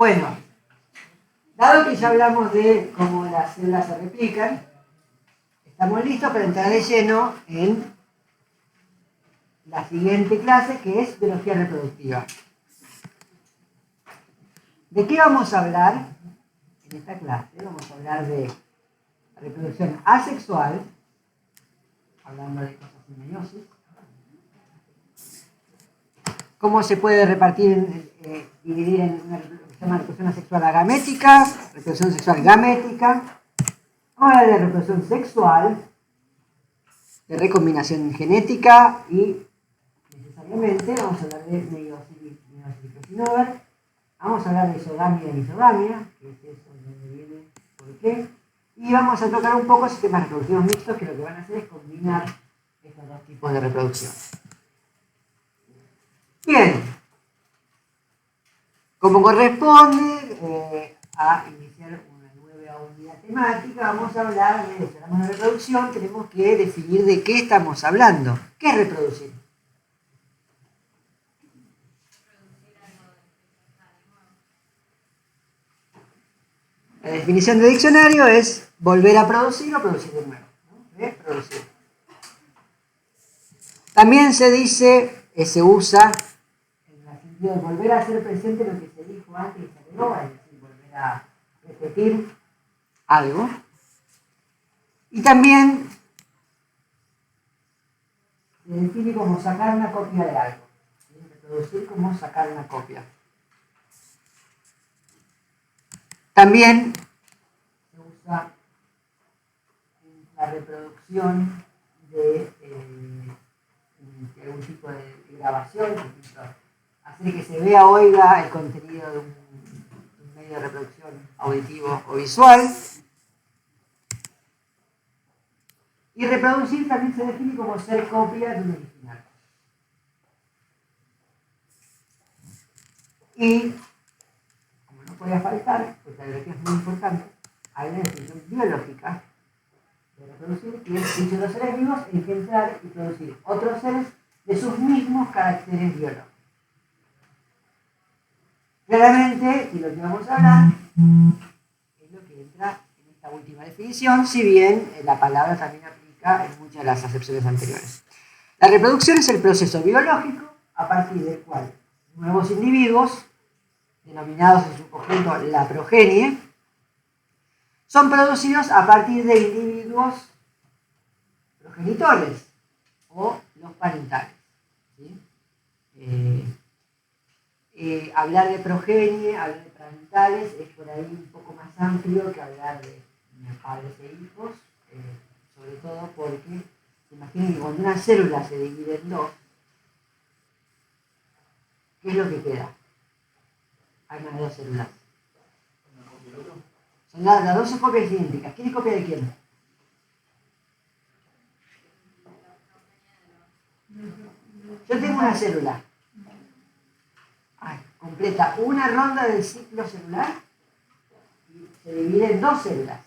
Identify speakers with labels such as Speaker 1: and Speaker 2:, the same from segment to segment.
Speaker 1: Bueno, dado que ya hablamos de cómo las células se replican, estamos listos para entrar de lleno en la siguiente clase, que es biología reproductiva. ¿De qué vamos a hablar en esta clase? Vamos a hablar de reproducción asexual, hablando de cosas en meiosis, cómo se puede dividir en una reproducción asexual agamética, reproducción sexual gamética. Vamos a hablar de reproducción sexual, de recombinación genética y necesariamente vamos a hablar de meiosis y crossover. Vamos a hablar de isogamia y misogamia, que es eso, de dónde viene, por qué. Y vamos a tocar un poco sistemas reproductivos mixtos, que lo que van a hacer es combinar estos dos tipos de reproducción. Bien, como corresponde a iniciar una nueva unidad temática, vamos a hablar de, si hablamos de reproducción, tenemos que definir de qué estamos hablando. ¿Qué es reproducir? La definición de diccionario es volver a producir o producir de nuevo, ¿no? Producir. También se dice, se usa en el sentido de volver a hacer presente lo que se dijo antes y se agregó, es decir, volver a repetir algo. Y también se define como sacar una copia de algo. ¿Sí? Reproducir como sacar una copia. También se usa en la reproducción de algún tipo de grabación, por ejemplo, hacer que se vea o oiga el contenido de un medio de reproducción auditivo o visual. Y reproducir también se define como ser copia de un original. Y, como no podía faltar, porque la biología es muy importante, hay una definición biológica de reproducir, que es dicho de los seres vivos, engendrar y producir otros seres de sus mismos caracteres biológicos. Claramente, y lo que vamos a hablar es lo que entra en esta última definición, si bien la palabra también aplica en muchas de las acepciones anteriores. La reproducción es el proceso biológico a partir del cual nuevos individuos, denominados en su conjunto la progenie, son producidos a partir de individuos progenitores o los parentales. ¿Sí? Hablar de progenie, hablar de parentales, es por ahí un poco más amplio que hablar de padres e hijos, sobre todo porque se imaginen que cuando una célula se divide en dos, ¿qué es lo que queda? Hay más de dos células. Son las dos copias idénticas. ¿Quién es copia de quién? Yo tengo una célula. Completa una ronda del ciclo celular y se divide en dos células.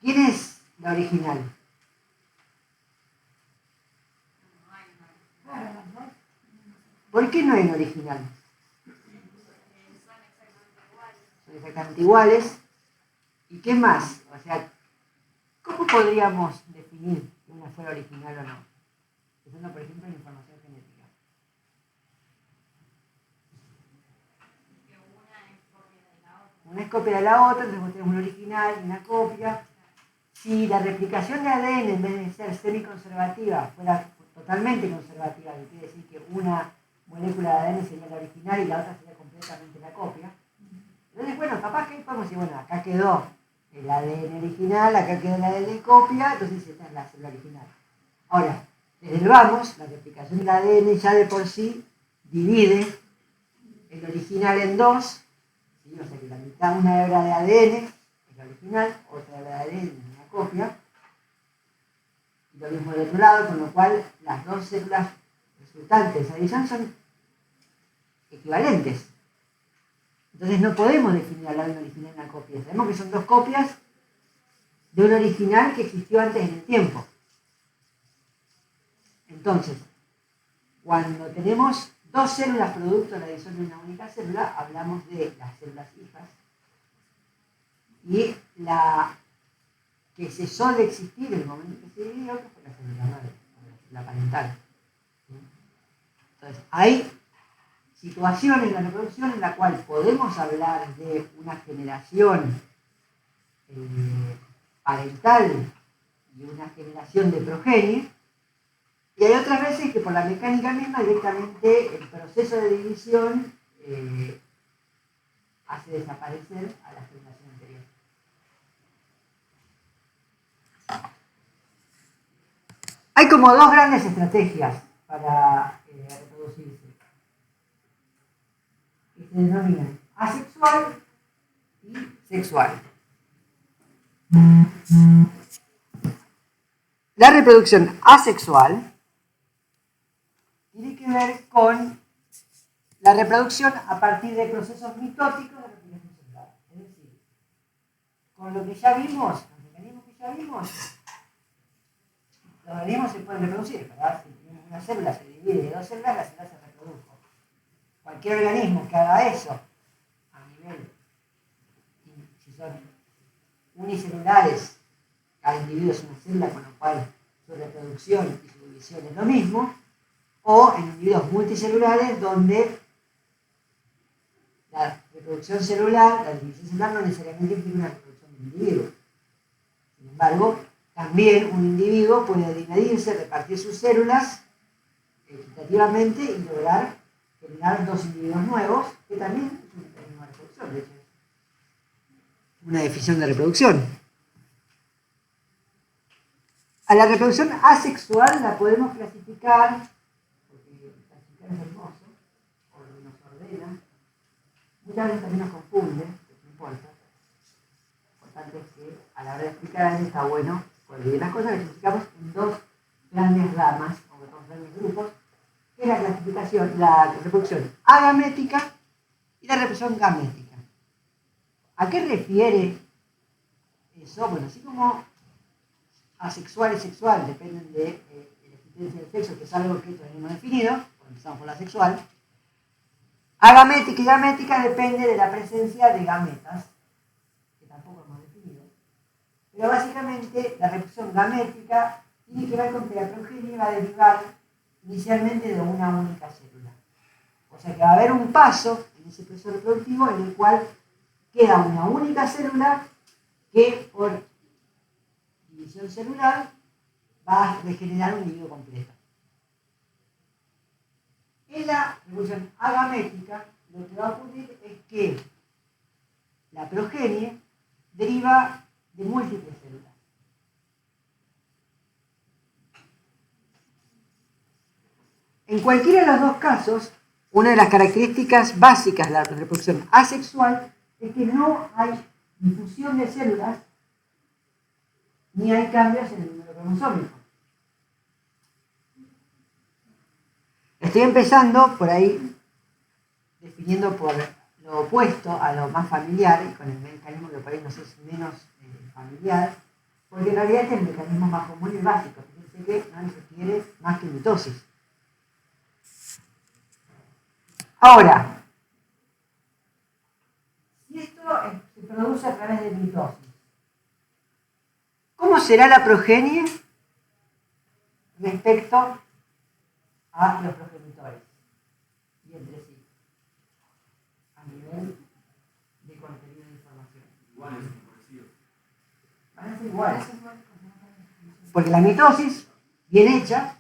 Speaker 1: ¿Quién es la original? ¿Por qué no hay una original? Son exactamente iguales. ¿Y qué más? O sea, ¿cómo podríamos definir que una fuera original o no? Usando, por ejemplo, la información genética. Una es copia de la otra, entonces tenemos una original y una copia. Si la replicación de ADN, en vez de ser semiconservativa, fuera totalmente conservativa, que quiere decir que una molécula de ADN sería la original y la otra sería completamente la copia. Entonces, bueno, capaz que podemos decir, bueno, acá quedó el ADN original, acá quedó el ADN copia, entonces esta es la célula original. Ahora, desde el vamos, la replicación del ADN ya de por sí divide el original en dos, ¿sí? O sea que la mitad, una hebra de ADN es la original, otra hebra de ADN es una copia, y lo mismo del otro lado, con lo cual las dos células resultantes de esa división son equivalentes. Entonces no podemos definir hablar de un original y una copia. Sabemos que son dos copias de un original que existió antes en el tiempo. Entonces, Cuando tenemos dos células producto de la división de una única célula, hablamos de las células hijas. Y la que cesó de existir en el momento que se dividió, que fue la célula madre, la parental. Entonces, hay situaciones en la reproducción en la cual podemos hablar de una generación parental y una generación de progenie, y hay otras veces que por la mecánica misma directamente el proceso de división hace desaparecer a la generación anterior. Hay como dos grandes estrategias para reproducirse, que se denominan asexual y sexual. La reproducción asexual tiene que ver con la reproducción a partir de procesos mitóticos de replicación celular. Es decir, con lo que ya vimos, los mecanismos que ya vimos, los organismos se pueden reproducir, ¿verdad? Si tenemos una célula, se divide de dos células, la célula se reprodujo. Cualquier organismo que haga eso, a nivel, si son unicelulares, cada individuo es una célula, con lo cual su reproducción y su división es lo mismo, o en individuos multicelulares, donde la reproducción celular, la división celular no necesariamente implica una reproducción del individuo. Sin embargo, también un individuo puede dividirse, repartir sus células equitativamente y lograr generar dos individuos nuevos, que también es un mecanismo de reproducción, de hecho es una definición de reproducción. A la reproducción asexual la podemos clasificar, porque clasificar es hermoso, o nos ordena, muchas veces también nos confunde, pero no importa. Lo importante es que a la hora de explicar está bueno dividir las cosas, que clasificamos en dos grandes ramas, o dos grandes grupos, que es la clasificación, la reproducción agamética y la reproducción gamética. ¿A qué refiere eso? Bueno, así como asexual y sexual dependen de la existencia del sexo, que es algo que todavía no hemos definido, empezamos por la sexual. Agamética y gamética depende de la presencia de gametas, que tampoco hemos definido. Pero básicamente la reproducción gamética tiene que ver con que la progenie va a derivar inicialmente de una única célula. O sea que va a haber un paso en ese proceso reproductivo en el cual queda una única célula que por división celular va a regenerar un individuo completo. En la reproducción agamética, lo que va a ocurrir es que la progenie deriva de múltiples células. En cualquiera de los dos casos, una de las características básicas de la reproducción asexual es que no hay difusión de células ni hay cambios en el número cromosómico. Estoy empezando por ahí, definiendo por lo opuesto a lo más familiar, y con el mecanismo que por ahí nos es menos familiar, porque en realidad este es el mecanismo más común y básico. Fíjense que no se requiere más que mitosis. Ahora, si esto se produce a través de mitosis, ¿cómo será la progenie respecto a los progenitores y entre sí? A nivel de contenido de información.
Speaker 2: Iguales, parecidos.
Speaker 1: Van a ser iguales. Porque la mitosis, bien hecha,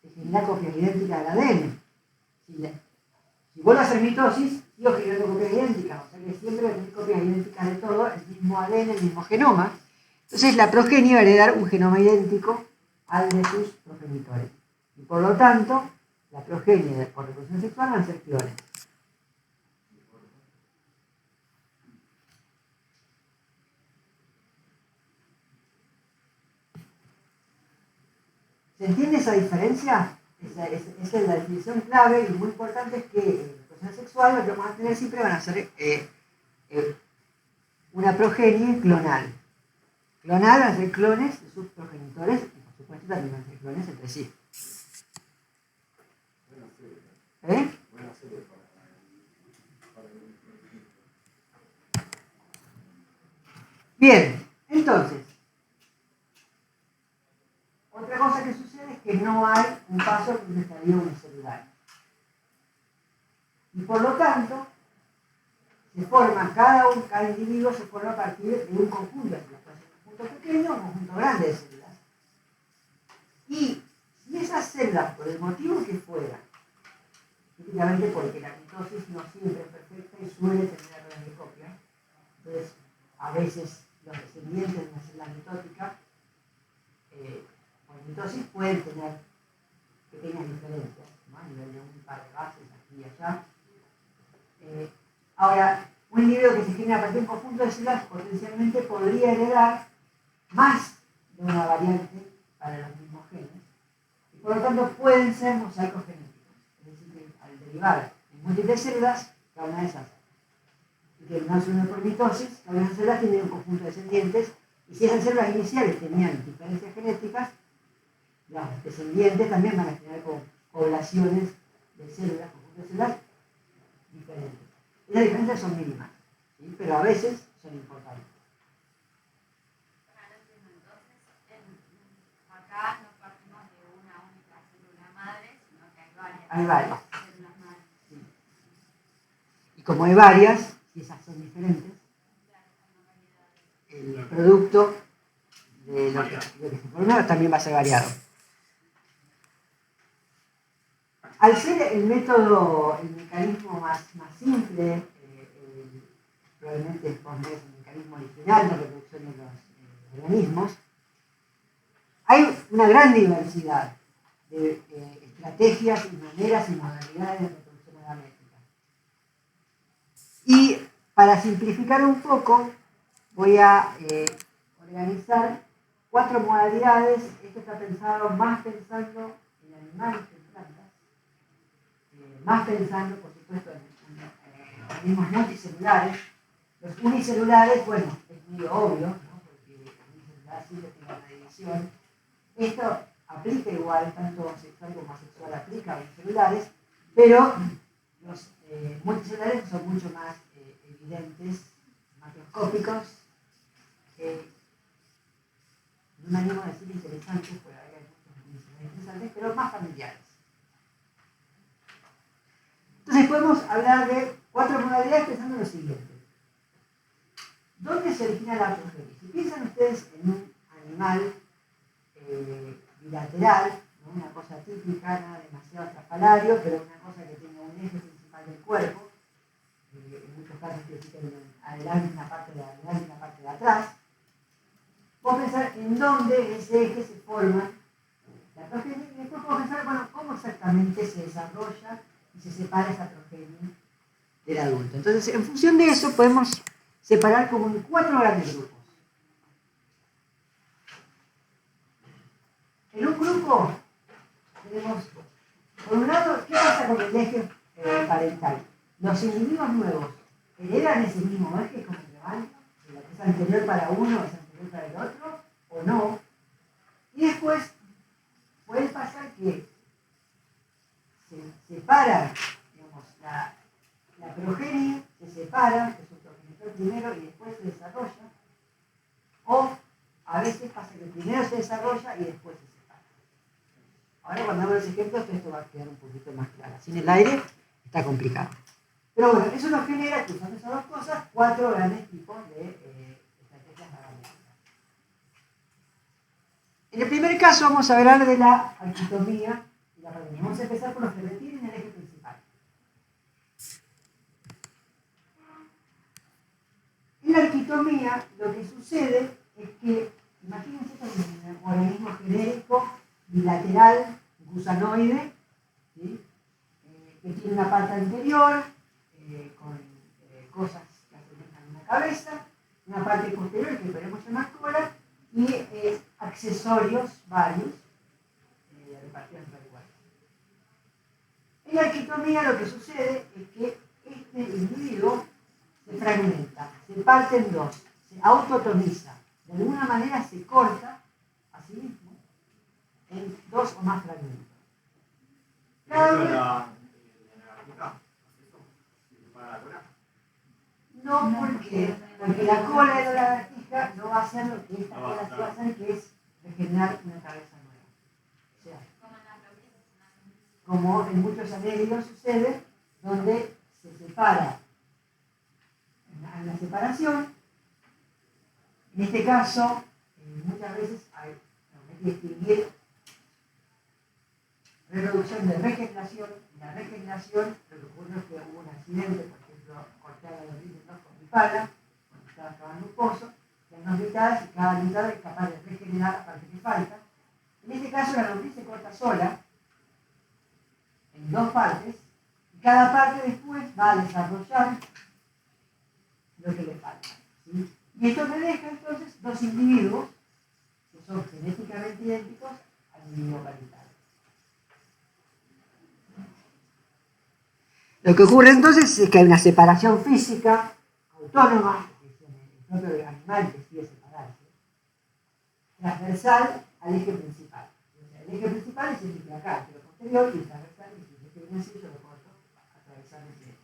Speaker 1: te genera copias idénticas del ADN. Si vuelvo a hacer mitosis, sigo generando copias idénticas. O sea que siempre voy a tener copias idénticas de todo, el mismo ADN, el mismo genoma. Entonces la progenie va a heredar un genoma idéntico al de sus progenitores. Y por lo tanto, la progenie por reproducción sexual van a ser clones. ¿Se entiende esa diferencia? Esa es la definición clave y muy importante, es que en la reproducción sexual lo que vamos a tener siempre van a ser una progenie clonal. Clonal van a ser clones de sus progenitores y por supuesto también van a ser clones entre sí. Bien, entonces, otra cosa que sucede es que no hay un paso entre un estadio unicelular. Y por lo tanto, se forma, cada individuo se forma a partir de un conjunto de células, un conjunto pequeño o un conjunto grande de células. Y si esas células, por el motivo que fuera, típicamente porque la mitosis no siempre es perfecta y suele tener errores de copia, entonces a veces los descendientes de una célula mitótica por mitosis pueden tener pequeñas diferencias, ¿no? A nivel de un par de bases aquí y allá. Ahora, un individuo que se genera a partir de un conjunto de células potencialmente podría heredar más de una variante para los mismos genes y por lo tanto pueden ser mosaicos genéticos, es decir, que al derivar en múltiples células, cada una de esas que no se une por mitosis, cada una de esas células tiene un conjunto de descendientes y si esas células iniciales tenían diferencias genéticas, los descendientes también van a generar poblaciones de células, conjuntos de células diferentes. Y las diferencias son mínimas, ¿sí? Pero a veces son importantes.
Speaker 2: Acá no partimos de una única célula madre, sino que hay varias.
Speaker 1: Hay varias.
Speaker 2: Células madres.
Speaker 1: Sí. Y como hay varias, y esas son diferentes, el producto de lo que se forma también va a ser variado. Al ser el mecanismo más simple, probablemente es el mecanismo original de reproducción de los organismos, hay una gran diversidad de estrategias y maneras y modalidades de reproducción agamética. Y para simplificar un poco, voy a organizar 4 modalidades. Esto está pensado más pensando en animales que en plantas, más pensando, por supuesto, en organismos multicelulares. Los unicelulares, bueno, es muy obvio, ¿no? Porque el unicelular siempre tiene una división. Esto aplica igual, tanto sexual como asexual aplica a unicelulares, pero los multicelulares son mucho más evidentes, macroscópicos, no me animo a decir interesantes, porque hay muchos unicelulares interesantes, pero más familiares. Entonces podemos hablar de 4 modalidades pensando en lo siguiente. ¿Dónde se origina la progenie? Si piensan ustedes en un animal bilateral, ¿no? Una cosa típica, nada demasiado estrafalario, pero una cosa que tenga un eje principal del cuerpo, en muchos casos que tienen adelante una parte de adelante y una parte de atrás, vos pensar en dónde ese eje se forma la progenie y después podemos pensar, bueno, cómo exactamente se desarrolla y se separa esa progenie del adulto. Entonces, en función de eso, podemos separar como en 4 grandes grupos. En un grupo tenemos, por un lado, ¿qué pasa con el eje parental? Los individuos nuevos heredan ese mismo eje como que van, lo que es anterior para uno es anterior para el otro, o no. Y después puede pasar que se separa, digamos, la progenie se separa, que es un progenitor primero y después se desarrolla, o a veces pasa que primero se desarrolla y después se separa. Ahora cuando hago los ejemplos esto va a quedar un poquito más claro. Sin el aire está complicado. Pero bueno, eso nos genera, que usando esas dos cosas, 4 grandes tipos de estrategias agaméticas. En el primer caso vamos a hablar de la arquitomía y la progenie. Vamos a empezar por los que retienen el eje principal. En la arquitomía lo que sucede es que, imagínense esto como un organismo genérico, bilateral, gusanoide, ¿sí? Que tiene una parte anterior con cosas que asemejan una cabeza, una parte posterior que podemos llamar cola y accesorios varios repartidos entre el cuerpo. En la arquitomía lo que sucede es que este individuo se fragmenta, se parte en dos, se autotomiza, de alguna manera se corta a sí mismo en 2 o más fragmentos. Cada uno... No, porque la cola de la lagartija biológica no va a hacer lo que esta cola sí va a hacer, que es regenerar una cabeza nueva. O sea, como en muchos anelios sucede, donde se separa, en la separación, en este caso, muchas veces hay que distinguir reproducción de regeneración. La regeneración, lo que ocurre es que hubo un accidente, por ejemplo, cortar a los lombrices con mi pala, cuando estaba cavando un pozo, que hay 2 mitades y cada mitad es capaz de regenerar la parte que falta. En este caso, la lombriz se corta sola, en 2 partes, y cada parte después va a desarrollar lo que le falta, ¿sí? Y esto me deja entonces 2 individuos que son genéticamente idénticos al individuo paritario. Lo que ocurre entonces es que hay una separación física autónoma, que es el propio animal que decide separarse, transversal al eje principal. O sea, el eje principal es el de acá, el posterior, y el transversal es el eje que viene así, yo lo corto atravesando ese eje.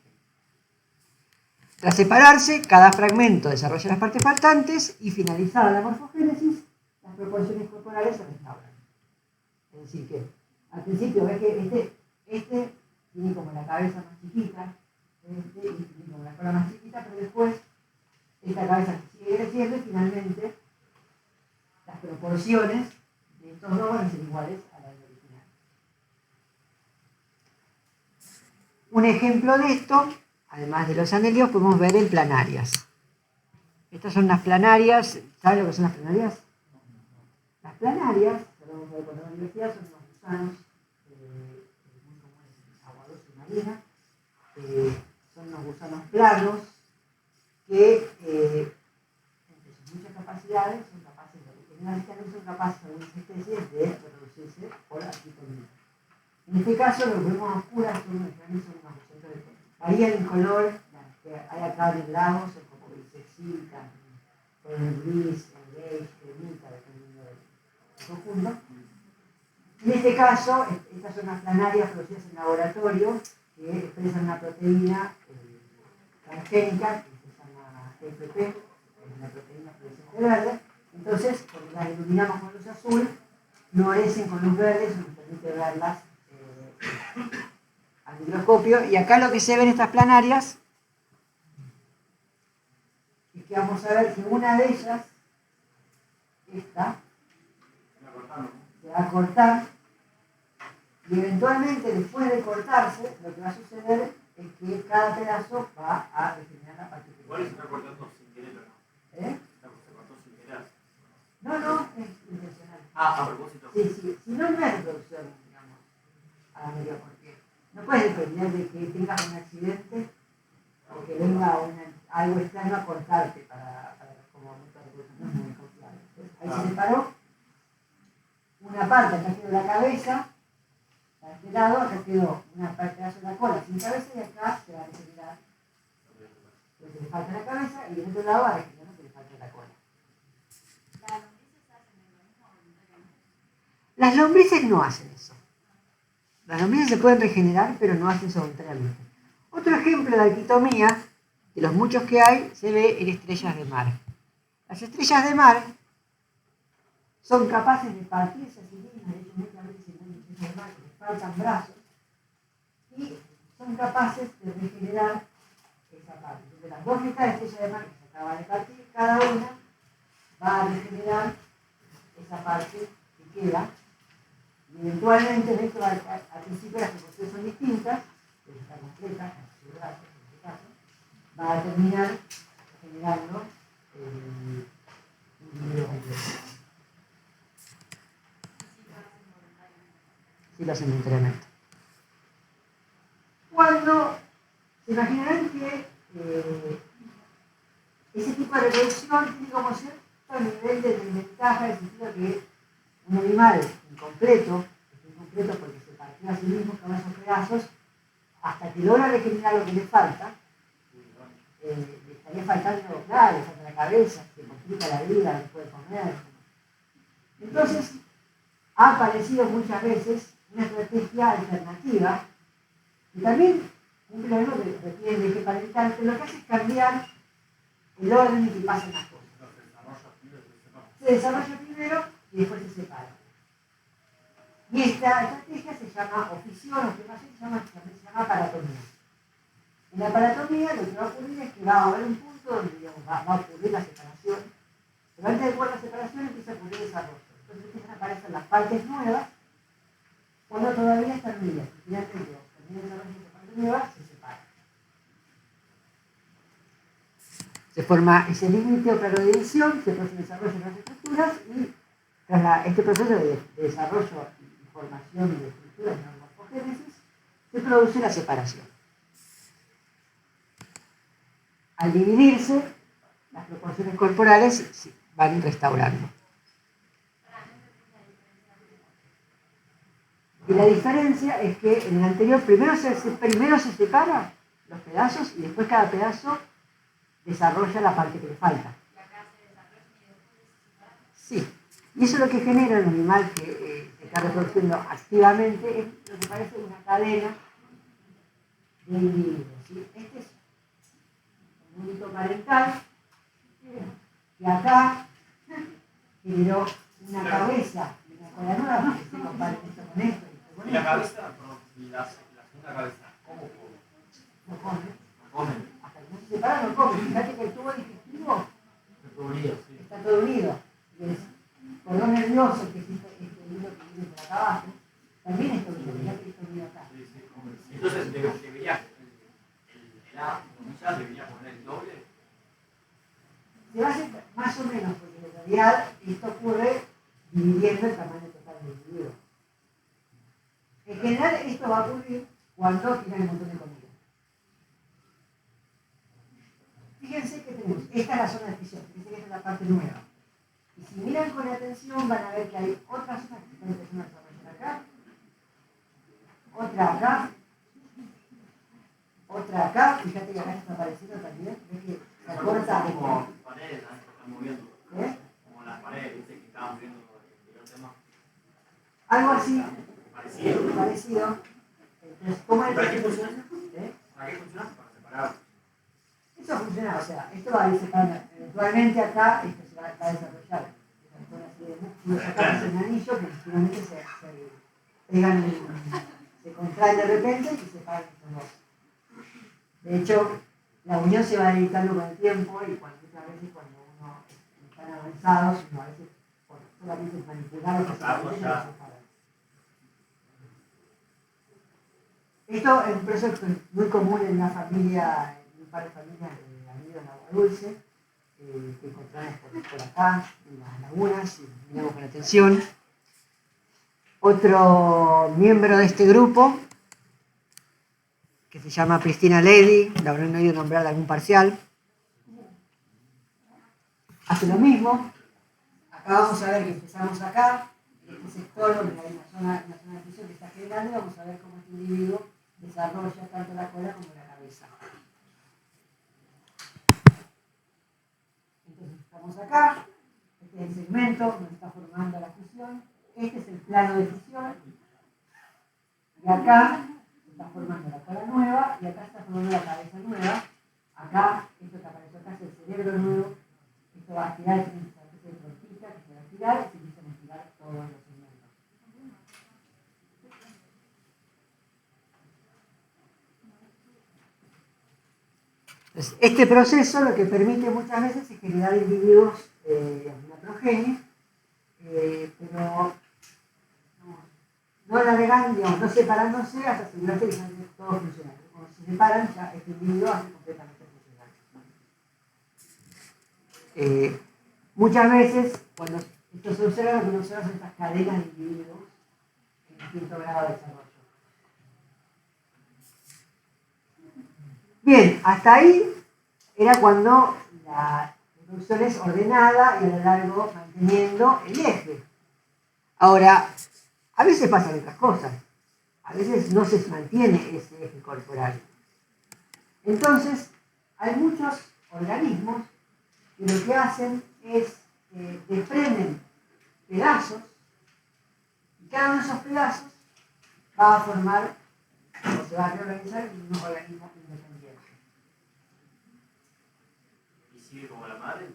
Speaker 1: Tras separarse, cada fragmento desarrolla las partes faltantes y finalizada la morfogénesis, las proporciones corporales se restauran. Es decir que al principio ves que este tiene como la cabeza más chiquita, y tiene como la cola más chiquita, pero después esta cabeza sigue creciendo y finalmente las proporciones de estos dos van a ser iguales a la del original. Un ejemplo de esto, además de los anelios, podemos ver en planarias. Estas son las planarias. ¿Saben lo que son las planarias? Las planarias, que vamos a ver con la universidad, son unos gusanos muy comunes en agua dulce marina. Son unos gusanos planos que, entre sus muchas capacidades, son capaces de regenerarse, también son capaces algunas especies de reproducirse por arquitectura. En este caso, los vemos oscuras son unos gusanos de varían en color, las que hay acá en lagos son como grisecita, con el gris, el beige, cremita, dependiendo del conjunto. En este caso, estas son las planarias producidas en laboratorio que expresan una proteína transgénica que se llama FP, es la proteína fluorescente verde. Entonces, cuando las iluminamos con luz azul, fluorecen con luz verde, eso nos permite verlas al microscopio. Y acá lo que se ve en estas planarias es que vamos a ver que una de ellas, esta, se va a cortar y eventualmente después de cortarse lo que va a suceder es que cada pedazo va a regenerar la parte que
Speaker 3: igual se está cortando sin querer, ¿no? Se cortó sin querer.
Speaker 1: No, es intencional.
Speaker 3: A propósito.
Speaker 1: Sí, si no, no es reproducción, digamos, a la medida, porque no puedes depender de que tengas un accidente o que venga algo externo a cortarte para como método de reproducción, no es muy confiable. Entonces, ahí se separó una parte, acá quedó la cabeza, de este lado, acá quedó una parte de la cola sin cabeza y acá se va a regenerar lo que le falta la cabeza y en otro lado va a regenerar lo que le falta la cola.
Speaker 2: ¿Las lombrices hacen voluntariamente?
Speaker 1: Las lombrices no hacen eso. Las lombrices se pueden regenerar, pero no hacen eso voluntariamente. Otro ejemplo de alquitomía, de los muchos que hay, se ve en estrellas de mar. Las estrellas de mar son capaces de partirse a sí mismas, de hecho muchas veces se ven estrellas de mar que les faltan brazos, y son capaces de regenerar esa parte. Entonces las 2 mitades de estrellas de mar que se acaba de partir, cada una va a regenerar esa parte que queda. Y eventualmente, en esto, al principio las proporciones son distintas, pero está completa, en su brazo, en este caso, va a terminar generando el individuo completo. Sí lo hacen voluntariamente. Cuando se imaginarán que ese tipo de reproducción tiene como cierto nivel de desventaja, en el sentido que un animal incompleto porque se partió a sí mismo con esos pedazos, hasta que logra regenerar lo que le falta, le estaría faltando, claro, le falta la cabeza, se complica la vida, no puede comer. Entonces, ha aparecido muchas veces una estrategia alternativa que también cumple lo mismo que requiere el eje parental, pero lo que hace es cambiar el orden en que pasan las cosas. Se desarrolla primero y después se separa. Y esta estrategia se llama fisión o también se llama paratomía. En la paratomía lo que va a ocurrir es que va a haber un punto donde digamos, va a ocurrir la separación, pero antes de ocurrir la separación empieza a ocurrir el desarrollo. Entonces empiezan a aparecer las partes nuevas cuando todavía están unidas. Y finalmente, cuando termina el desarrollo de esa parte nueva, se separa. Se forma ese límite o claro de división, se produce el desarrollo de las estructuras y tras este proceso de desarrollo y formación de estructuras de la morfogénesis, se produce la separación. Al dividirse, las proporciones corporales se van restaurando. Y la diferencia es que en el anterior primero se separan los pedazos y después cada pedazo desarrolla la parte que le falta. Sí, y eso es lo que genera un animal que se está reproduciendo activamente, es lo que parece una cadena de individuos. ¿Sí? Este es un único parental, y acá generó una cabeza y una cola nueva, porque se compara esto con esto.
Speaker 3: Y la cabeza, perdón, y la segunda cabeza, ¿cómo come?
Speaker 1: No come.
Speaker 3: No come.
Speaker 1: Hasta que no se separa no come. Fíjate que el tubo digestivo
Speaker 3: Está unido, sí.
Speaker 1: está todo unido. Y el cordón nervioso, que es este hilo que viene por acá abajo, también está unido. Fíjate que está unido acá.
Speaker 3: Sí, sí, come. Entonces debería, el A, comillas, debería poner el doble.
Speaker 1: Se va a hacer más o menos, porque en realidad esto ocurre dividiendo el tamaño total del individuo. En general esto va a ocurrir cuando tiene un montón de comida. Fíjense que tenemos, esta es la zona de fisión, fíjense que esta es la parte nueva. Y si miran con atención van a ver que hay otras zonas que están empezando a desarrollar acá, otra acá, otra acá, fíjate que acá está apareciendo también, ves que se acorta
Speaker 3: Como paredes, ¿no? Que están moviendo.
Speaker 1: ¿eh?
Speaker 3: Como las paredes, ¿viste? Que estaban viendo el tema.
Speaker 1: Algo así,
Speaker 3: Parecido.
Speaker 1: Entonces, ¿cómo es
Speaker 3: ¿Para qué
Speaker 1: que
Speaker 3: funciona?
Speaker 1: ¿eh?
Speaker 3: ¿Para qué funciona? Para separar.
Speaker 1: Eso funciona, o sea, esto va a ir separando. Eventualmente acá esto se va a desarrollar. Con una serie de músculos acá es un anillo que finalmente se pegan, se contraen de repente y se separan estos dos. De hecho, la unión se va debilitando con el tiempo y muchas veces cuando uno está avanzados, uno a veces por solamente manipular los se separan. Esto es un proceso muy común en una familia, en un par de familias de amigos en Agua Dulce, que encontramos por acá, en las lagunas, y miramos con atención. Otro miembro de este grupo, que se llama Pristina Ledy, la habrán oído nombrar de algún parcial, hace lo mismo. Acá vamos a ver que empezamos acá, en este sector donde hay una zona de fisión que está generando, y vamos a ver cómo este individuo desarrolla tanto la cola como la cabeza. Entonces estamos acá, este es el segmento donde está formando la fusión, este es el plano de fusión, y acá se está formando la cola nueva, y acá se está formando la cabeza nueva, acá, esto que apareció acá es el cerebro nuevo, esto va a girar, es una especie de trompita que se va a girar y se empiezan a girar todos los segmentos. Entonces, este proceso lo que permite muchas veces es generar individuos de una progenie, pero no agregando, digamos, no separándose hasta asegurarse que todo funciona. Cuando se separan, ya este individuo hace completamente funcional. Muchas veces, cuando esto se observa, lo que uno observa son estas cadenas de individuos en distinto grado de desarrollo. Bien, hasta ahí era cuando la reproducción es ordenada y a lo largo manteniendo el eje. Ahora, a veces pasan otras cosas. A veces no se mantiene ese eje corporal. Entonces, hay muchos organismos que lo que hacen es desprenden pedazos y cada uno de esos pedazos va a formar o se va a reorganizar en un organismo independiente.
Speaker 3: ¿Y sigue como la madre?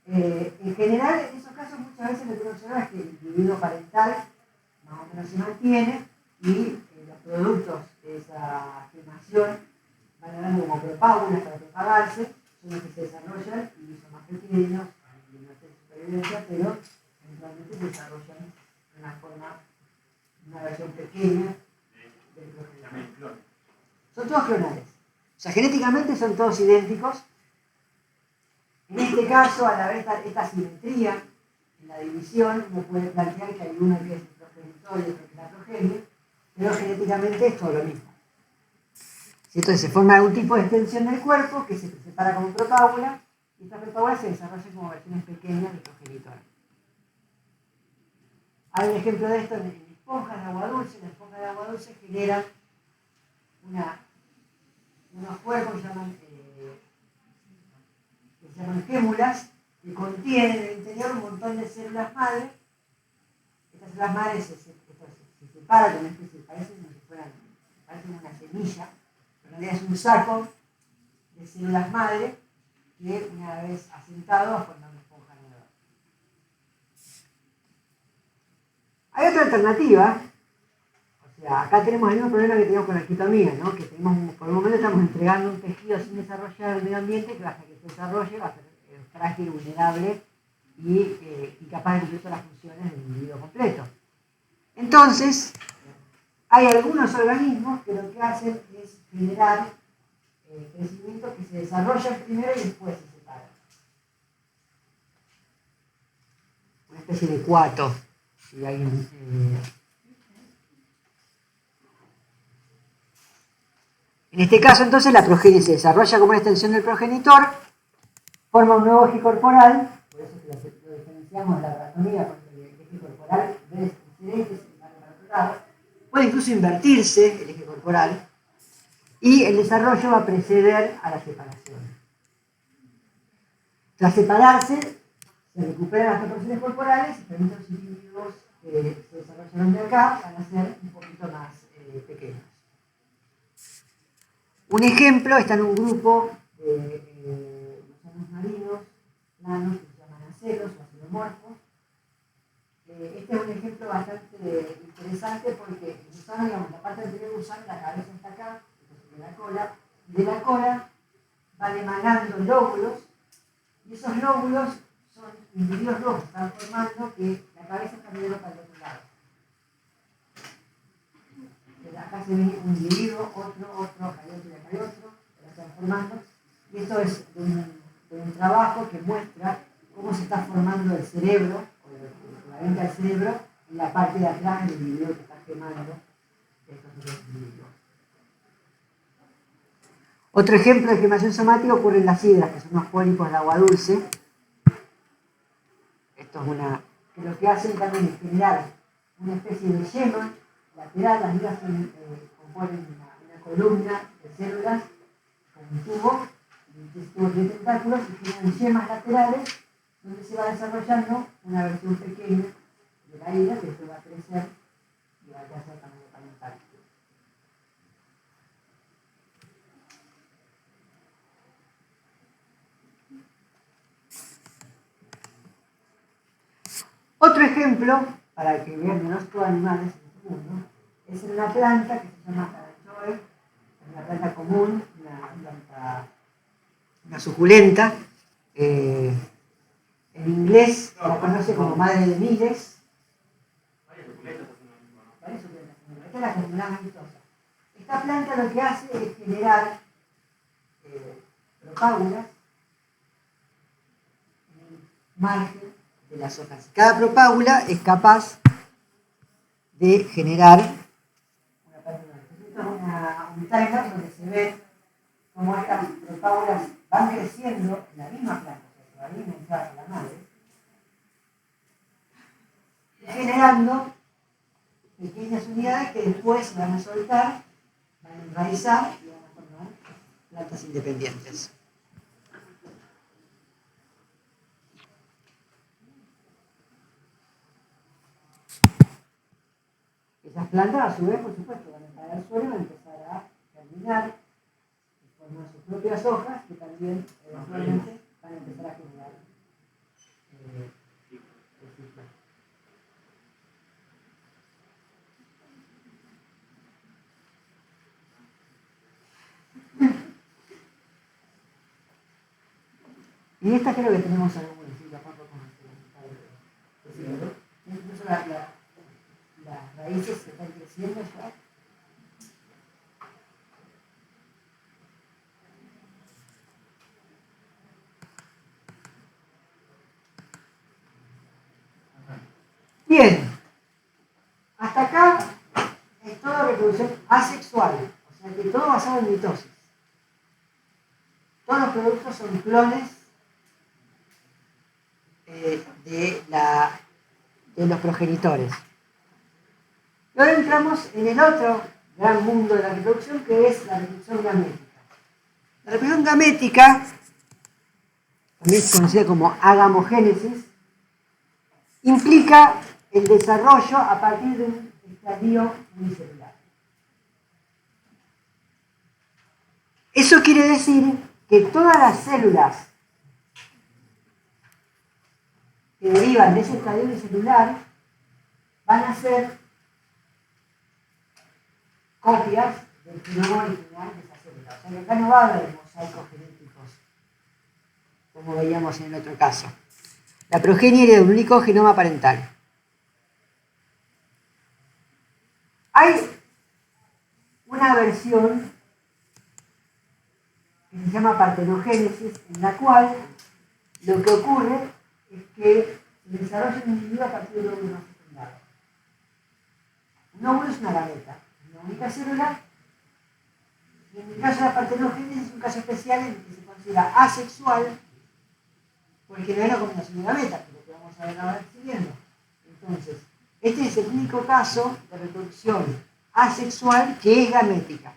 Speaker 1: En general, en esos casos, muchas veces lo que uno observa es que el individuo parental más o menos se mantiene y los productos de esa gemación van dando como propágulas para propagarse, son los que se desarrollan y son más pequeños, y no tienen supervivencia, pero eventualmente se desarrollan de una forma, una versión pequeña del progenitor. Son todos clonales. O sea, genéticamente son todos idénticos. En este caso, al haber esta simetría en la división, uno puede plantear que hay uno que es el progenitor y otro que es la progenie, pero genéticamente es todo lo mismo. Entonces se forma algún tipo de extensión del cuerpo que se separa como propágula y esta propágula se desarrolla como versiones pequeñas del progenitor. Hay un ejemplo de esto en esponjas de agua dulce. Las esponjas de agua dulce generan unos cuerpos que se llaman gémulas, que contienen en el interior un montón de células madre. Estas células madres se separan con una especie, parecen como si fueran, parecen una semilla, pero en realidad es un saco de células madre que una vez asentado forman una esponja nueva. Hay otra alternativa. O sea, acá tenemos el mismo problema que teníamos con la quitomía, ¿no? Que por un momento estamos entregando un tejido sin desarrollar al medio ambiente que hasta que se desarrolle va a ser frágil, vulnerable y incapaz de cumplir todas las funciones del individuo completo. Entonces, hay algunos organismos que lo que hacen es generar crecimientos que se desarrollan primero y después se separan. Una especie de cuato. Si alguien, en este caso, entonces, la progenie se desarrolla como una extensión del progenitor, forma un nuevo eje corporal, por eso que lo diferenciamos de la anatomía, porque el eje corporal, en vez de ser este, se va para otro lado. Puede incluso invertirse el eje corporal y el desarrollo va a preceder a la separación. Tras separarse, se recuperan las proporciones corporales y permiten a los individuos que se desarrollaron de acá van a ser un poquito más pequeños. Un ejemplo está en un grupo de gusanos marinos, planos, que se llaman aceros o aceromorfos. Este es un ejemplo bastante interesante porque el gusano, digamos, la parte anterior del gusano, la cabeza está acá, de la cola van emanando lóbulos, y esos lóbulos son individuos nuevos que están formando que la cabeza está mirando para el otro lado. Acá se ve un individuo, otro, acá hay otro y acá hay otro, que lo están formando, y esto es de un trabajo que muestra cómo se está formando el cerebro, o la venta del cerebro, en la parte de atrás del individuo que está gemando estos dos individuos. Otro ejemplo de gemación somática ocurre en las hidras, que son unos pólipos de agua dulce. Esto es que lo que hacen también es generar una especie de yema lateral. Las hidras componen una columna de células con un tubo, y ese tubo tiene tentáculos y generan yemas laterales donde se va desarrollando una versión pequeña de la hidra que después va a crecer y va a alcanzar el tamaño parental. Otro ejemplo, para que vean que no es todo animales en este mundo, es en una planta que se llama Caranchoe, una planta común, una suculenta. En inglés la conoce como madre de miles. Varias suculentas. Esta es la comunidad más vistosa. Esta planta lo que hace es generar propágulas en el margen de las hojas. Cada propágula es capaz de generar un timer donde se ve cómo estas propágulas van creciendo en la misma planta, o sea, se va bien entrada a la madre, generando pequeñas unidades que después se van a soltar, van a enraizar y van a formar plantas independientes. Esas plantas, a su vez, por supuesto, van a caer al suelo y van a empezar a germinar y formar sus propias hojas que también eventualmente van a empezar a generar ciclo. Y esta creo que tenemos alguna, sí, la papa con incluso las raíces que están creciendo ya. Bien, hasta acá es todo reproducción asexual, o sea que todo basado en mitosis. Todos los productos son clones de los progenitores. Y ahora entramos en el otro gran mundo de la reproducción, que es la reproducción gamética. La reproducción gamética, también es conocida como agamogénesis, implica el desarrollo a partir de un estadio unicelular. Eso quiere decir que todas las células que derivan de ese estadio unicelular van a ser copias del genoma original de esa célula. O sea que acá no va a haber mosaicos genéticos, como veíamos en el otro caso. La progenie hereda un único genoma parental. Hay una versión que se llama partenogénesis, en la cual lo que ocurre es que se desarrolla un individuo a partir de un óvulo fecundado. Un óvulo es una gameta, una única célula, y en el caso de la partenogénesis es un caso especial en el que se considera asexual, porque no hay una combinación de gametas, que es lo que vamos a ver ahora siguiendo. Entonces, este es el único caso de reproducción asexual que es gamética.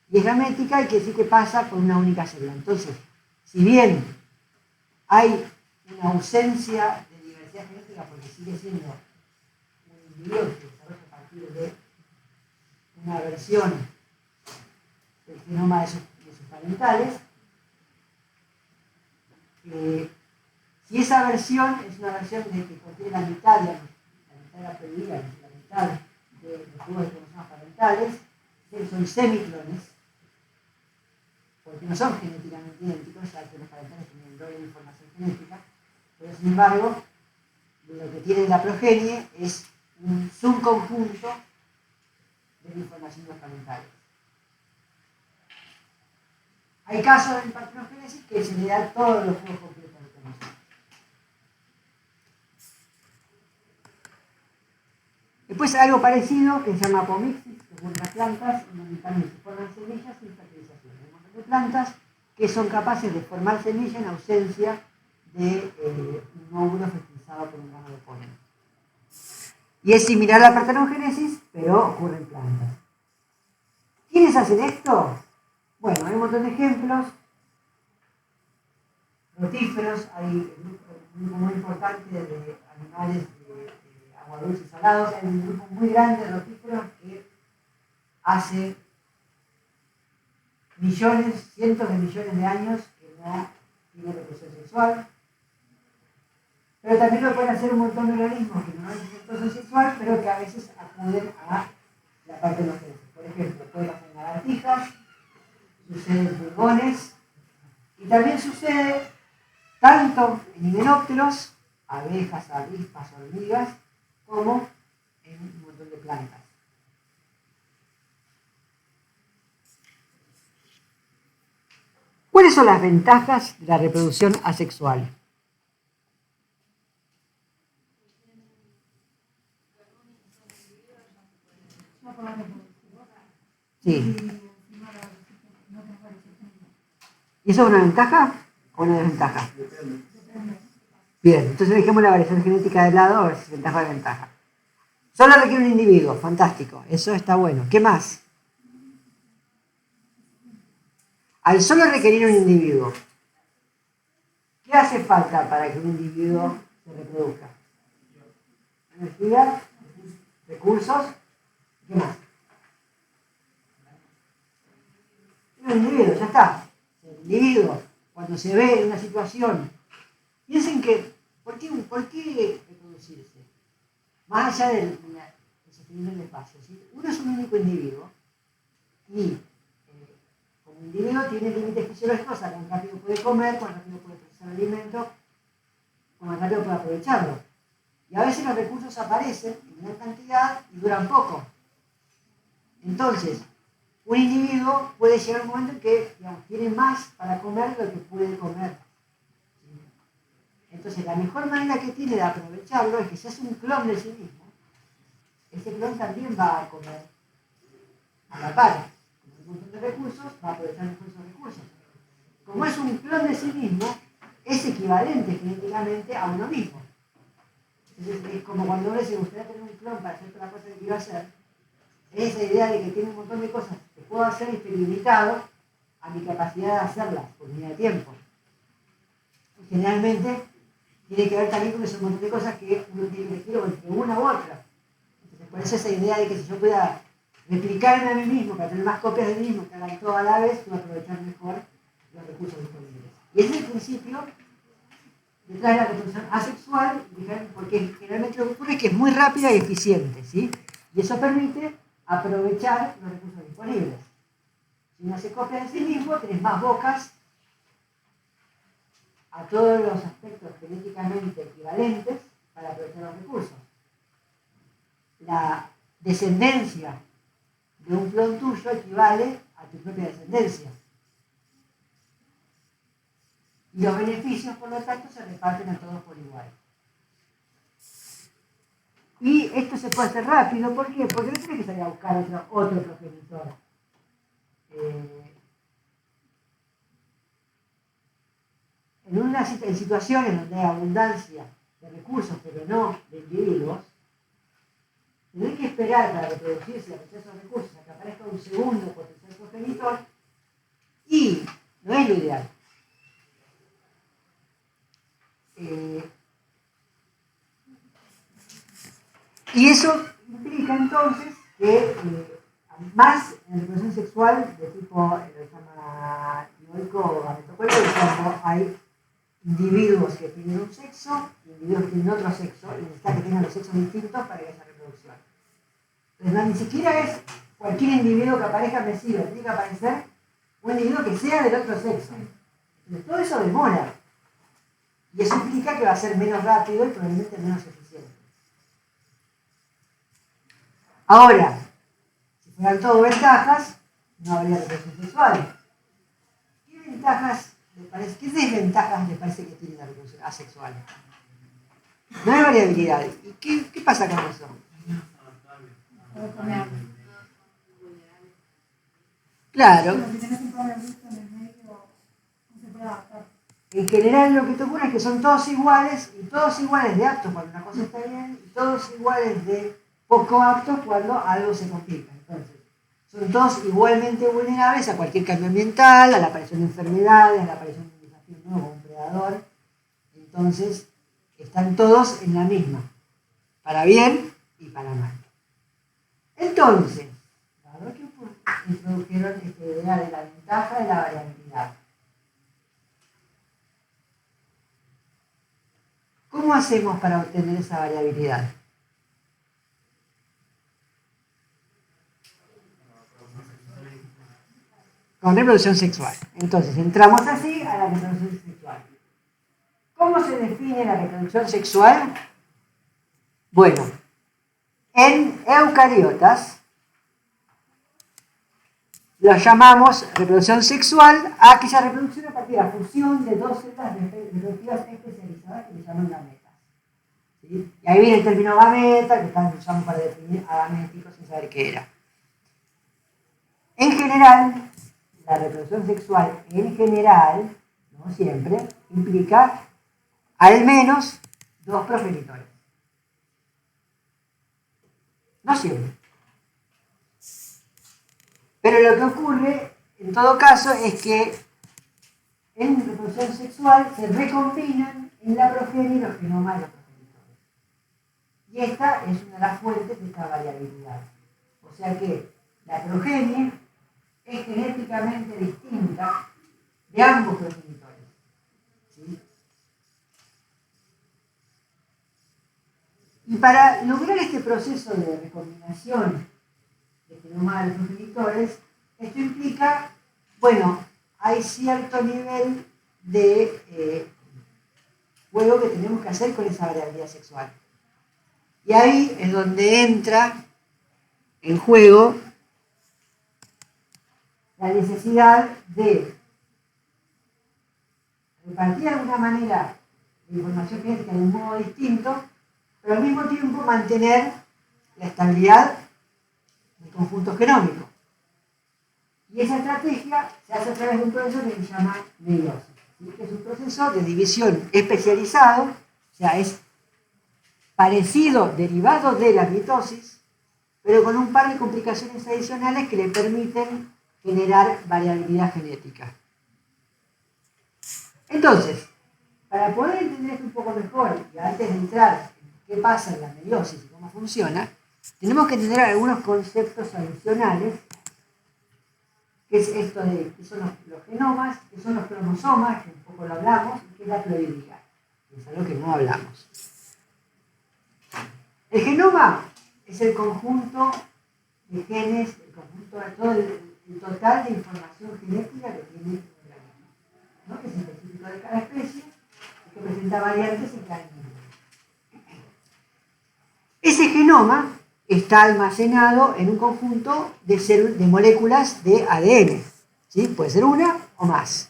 Speaker 1: Y es gamética y quiere decir que pasa por una única célula. Entonces, si bien hay una ausencia de diversidad genética porque sigue siendo un individuo que se desarrolla a partir de una versión del genoma de sus parentales, si esa versión es una versión que contiene la mitad de la pedida, la mitad de los jugos de cromosomas parentales, que son semiclones, porque no son genéticamente idénticos, ya que los parentales tienen doble información genética, pero sin embargo, lo que tiene la progenie es un subconjunto de la información de los parentales. Hay casos en partenogénesis que se le dan todos los jugos completos de cromosomas. Después hay algo parecido que se llama apomixis, que ocurre en las plantas, en donde también se forman semillas sin fertilización. Hay un montón de plantas que son capaces de formar semillas en ausencia de un óvulo fertilizado por un grano de polen. Y es similar a la partenogénesis, pero ocurre en plantas. ¿Quiénes hacen esto? Bueno, hay un montón de ejemplos. Rotíferos, hay un grupo muy importante de animales de agua dulce y salados. Hay un grupo muy grande de rotíferos que hace millones, cientos de millones de años que no tiene reproducción sexual. Pero también lo pueden hacer un montón de organismos que no tienen reproducción sexual, pero que a veces acuden a la partenogénesis. Por ejemplo, puede pasar en lagartijas, sucede en pulgones, y también sucede tanto en himenópteros, abejas, avispas, hormigas, como en un montón de plantas. ¿Cuáles son las ventajas de la reproducción asexual? Sí. ¿Y eso es una ventaja o una desventaja? Bien, entonces dejemos la variación genética de lado, a ver si es ventaja o desventaja. Solo requiere un individuo, fantástico, eso está bueno. ¿Qué más? Al solo requerir un individuo, ¿qué hace falta para que un individuo se reproduzca? Energía, recursos, ¿qué más? Un individuo, ya está. El individuo, cuando se ve en una situación, piensen que ¿Por qué reproducirse? Más allá del sostener el espacio, ¿sí? Uno es un único individuo y como individuo tiene límites fisiológicos a cuán rápido puede comer, cuán rápido puede procesar el alimento, cuán rápido puede aprovecharlo. Y a veces los recursos aparecen en gran cantidad y duran poco. Entonces, un individuo puede llegar a un momento en que, digamos, tiene más para comer de lo que puede comer. Entonces, la mejor manera que tiene de aprovecharlo es que se hace un clon de sí mismo. Ese clon también va a comer a la par. Con un montón de recursos, va a aprovechar mejor esos recursos. Como es un clon de sí mismo, es equivalente genéticamente a uno mismo. Entonces, es como cuando uno dice, gustaría tener un clon para hacer toda la cosa que quiero hacer. Es esa idea de que tiene un montón de cosas que puedo hacer y estoy limitado a mi capacidad de hacerlas por unidad de tiempo. Y generalmente tiene que ver también con ese montón de cosas que uno tiene que elegir entre una u otra. Entonces, por eso esa idea de que si yo pueda replicarme a mí mismo para tener más copias de mí mismo que hagan todo a la vez, puedo aprovechar mejor los recursos disponibles. Y ese es el principio detrás de la reproducción asexual, porque generalmente lo que ocurre es que es muy rápida y eficiente, ¿sí? Y eso permite aprovechar los recursos disponibles. Si uno se copia de sí mismo, tenés más bocas a todos los aspectos genéticamente equivalentes para aprovechar los recursos. La descendencia de un clon tuyo equivale a tu propia descendencia. Y los beneficios, por lo tanto, se reparten a todos por igual. Y esto se puede hacer rápido, ¿por qué? Porque no tienes que salir a buscar otro progenitor. En situaciones donde hay abundancia de recursos, pero no de individuos, tener que esperar para reproducirse y aprovechar esos recursos a que aparezca un segundo potencial progenitor, y no es lo ideal. Y eso implica entonces que más en reproducción sexual de tipo, lo llama dioico o gametocoico, cuando hay individuos que tienen un sexo y individuos que tienen otro sexo, y necesitan que tengan los sexos distintos para que haya reproducción. Entonces, no, ni siquiera es cualquier individuo que aparezca me sirve, tiene que aparecer un individuo que sea del otro sexo. Entonces, todo eso demora. Y eso implica que va a ser menos rápido y probablemente menos eficiente. Ahora, si fueran todo ventajas, no habría reproducción sexual. ¿Qué desventajas les parece que tiene la reproducción asexual? No hay variabilidad. ¿Y qué pasa con eso? Claro. En general lo que te ocurre es que son todos iguales, y todos iguales de aptos cuando una cosa está bien, y todos iguales de poco aptos cuando algo se complica. Entonces, son todos igualmente vulnerables a cualquier cambio ambiental, a la aparición de enfermedades, a la aparición de un desafío nuevo, un predador. Entonces, están todos en la misma, para bien y para mal. Entonces, la verdad que introdujeron esta idea de la ventaja de la variabilidad. ¿Cómo hacemos para obtener esa variabilidad? Con reproducción sexual. Entonces, entramos así a la reproducción sexual. ¿Cómo se define la reproducción sexual? Bueno, en eucariotas lo llamamos reproducción sexual a aquella reproducción a partir de la fusión de dos células reproductivas especializadas que se llaman gametas. ¿Sí? Y ahí viene el término gameta, que están usando para definir agaméticos sin saber qué era. En general, la reproducción sexual, en general, no siempre, implica al menos dos progenitores. No siempre. Pero lo que ocurre, en todo caso, es que en reproducción sexual se recombinan en la progenie los genomas de los progenitores. Y esta es una de las fuentes de esta variabilidad. O sea que la progenie es genéticamente distinta de ambos progenitores. ¿Sí? Y para lograr este proceso de recombinación de genoma de los progenitores, esto implica, bueno, hay cierto nivel de juego que tenemos que hacer con esa variabilidad sexual. Y ahí es donde entra en juego la necesidad de repartir de alguna manera la información genética de un modo distinto, pero al mismo tiempo mantener la estabilidad del conjunto genómico. Y esa estrategia se hace a través de un proceso que se llama meiosis, ¿sí? Que es un proceso de división especializado, o sea, es parecido, derivado de la mitosis, pero con un par de complicaciones adicionales que le permiten generar variabilidad genética. Entonces, para poder entender esto un poco mejor, y antes de entrar en qué pasa en la meiosis y cómo funciona, tenemos que entender algunos conceptos adicionales, que es esto de qué son los genomas, qué son los cromosomas, que un poco lo hablamos, y qué es la ploidía, que es algo que no hablamos. El genoma es el conjunto de genes, el conjunto de todo el total de información genética que tiene un organismo, ¿no? Que es específico de cada especie y que presenta variantes en cada individuo. Ese genoma está almacenado en un conjunto de moléculas de ADN, ¿sí? Puede ser una o más.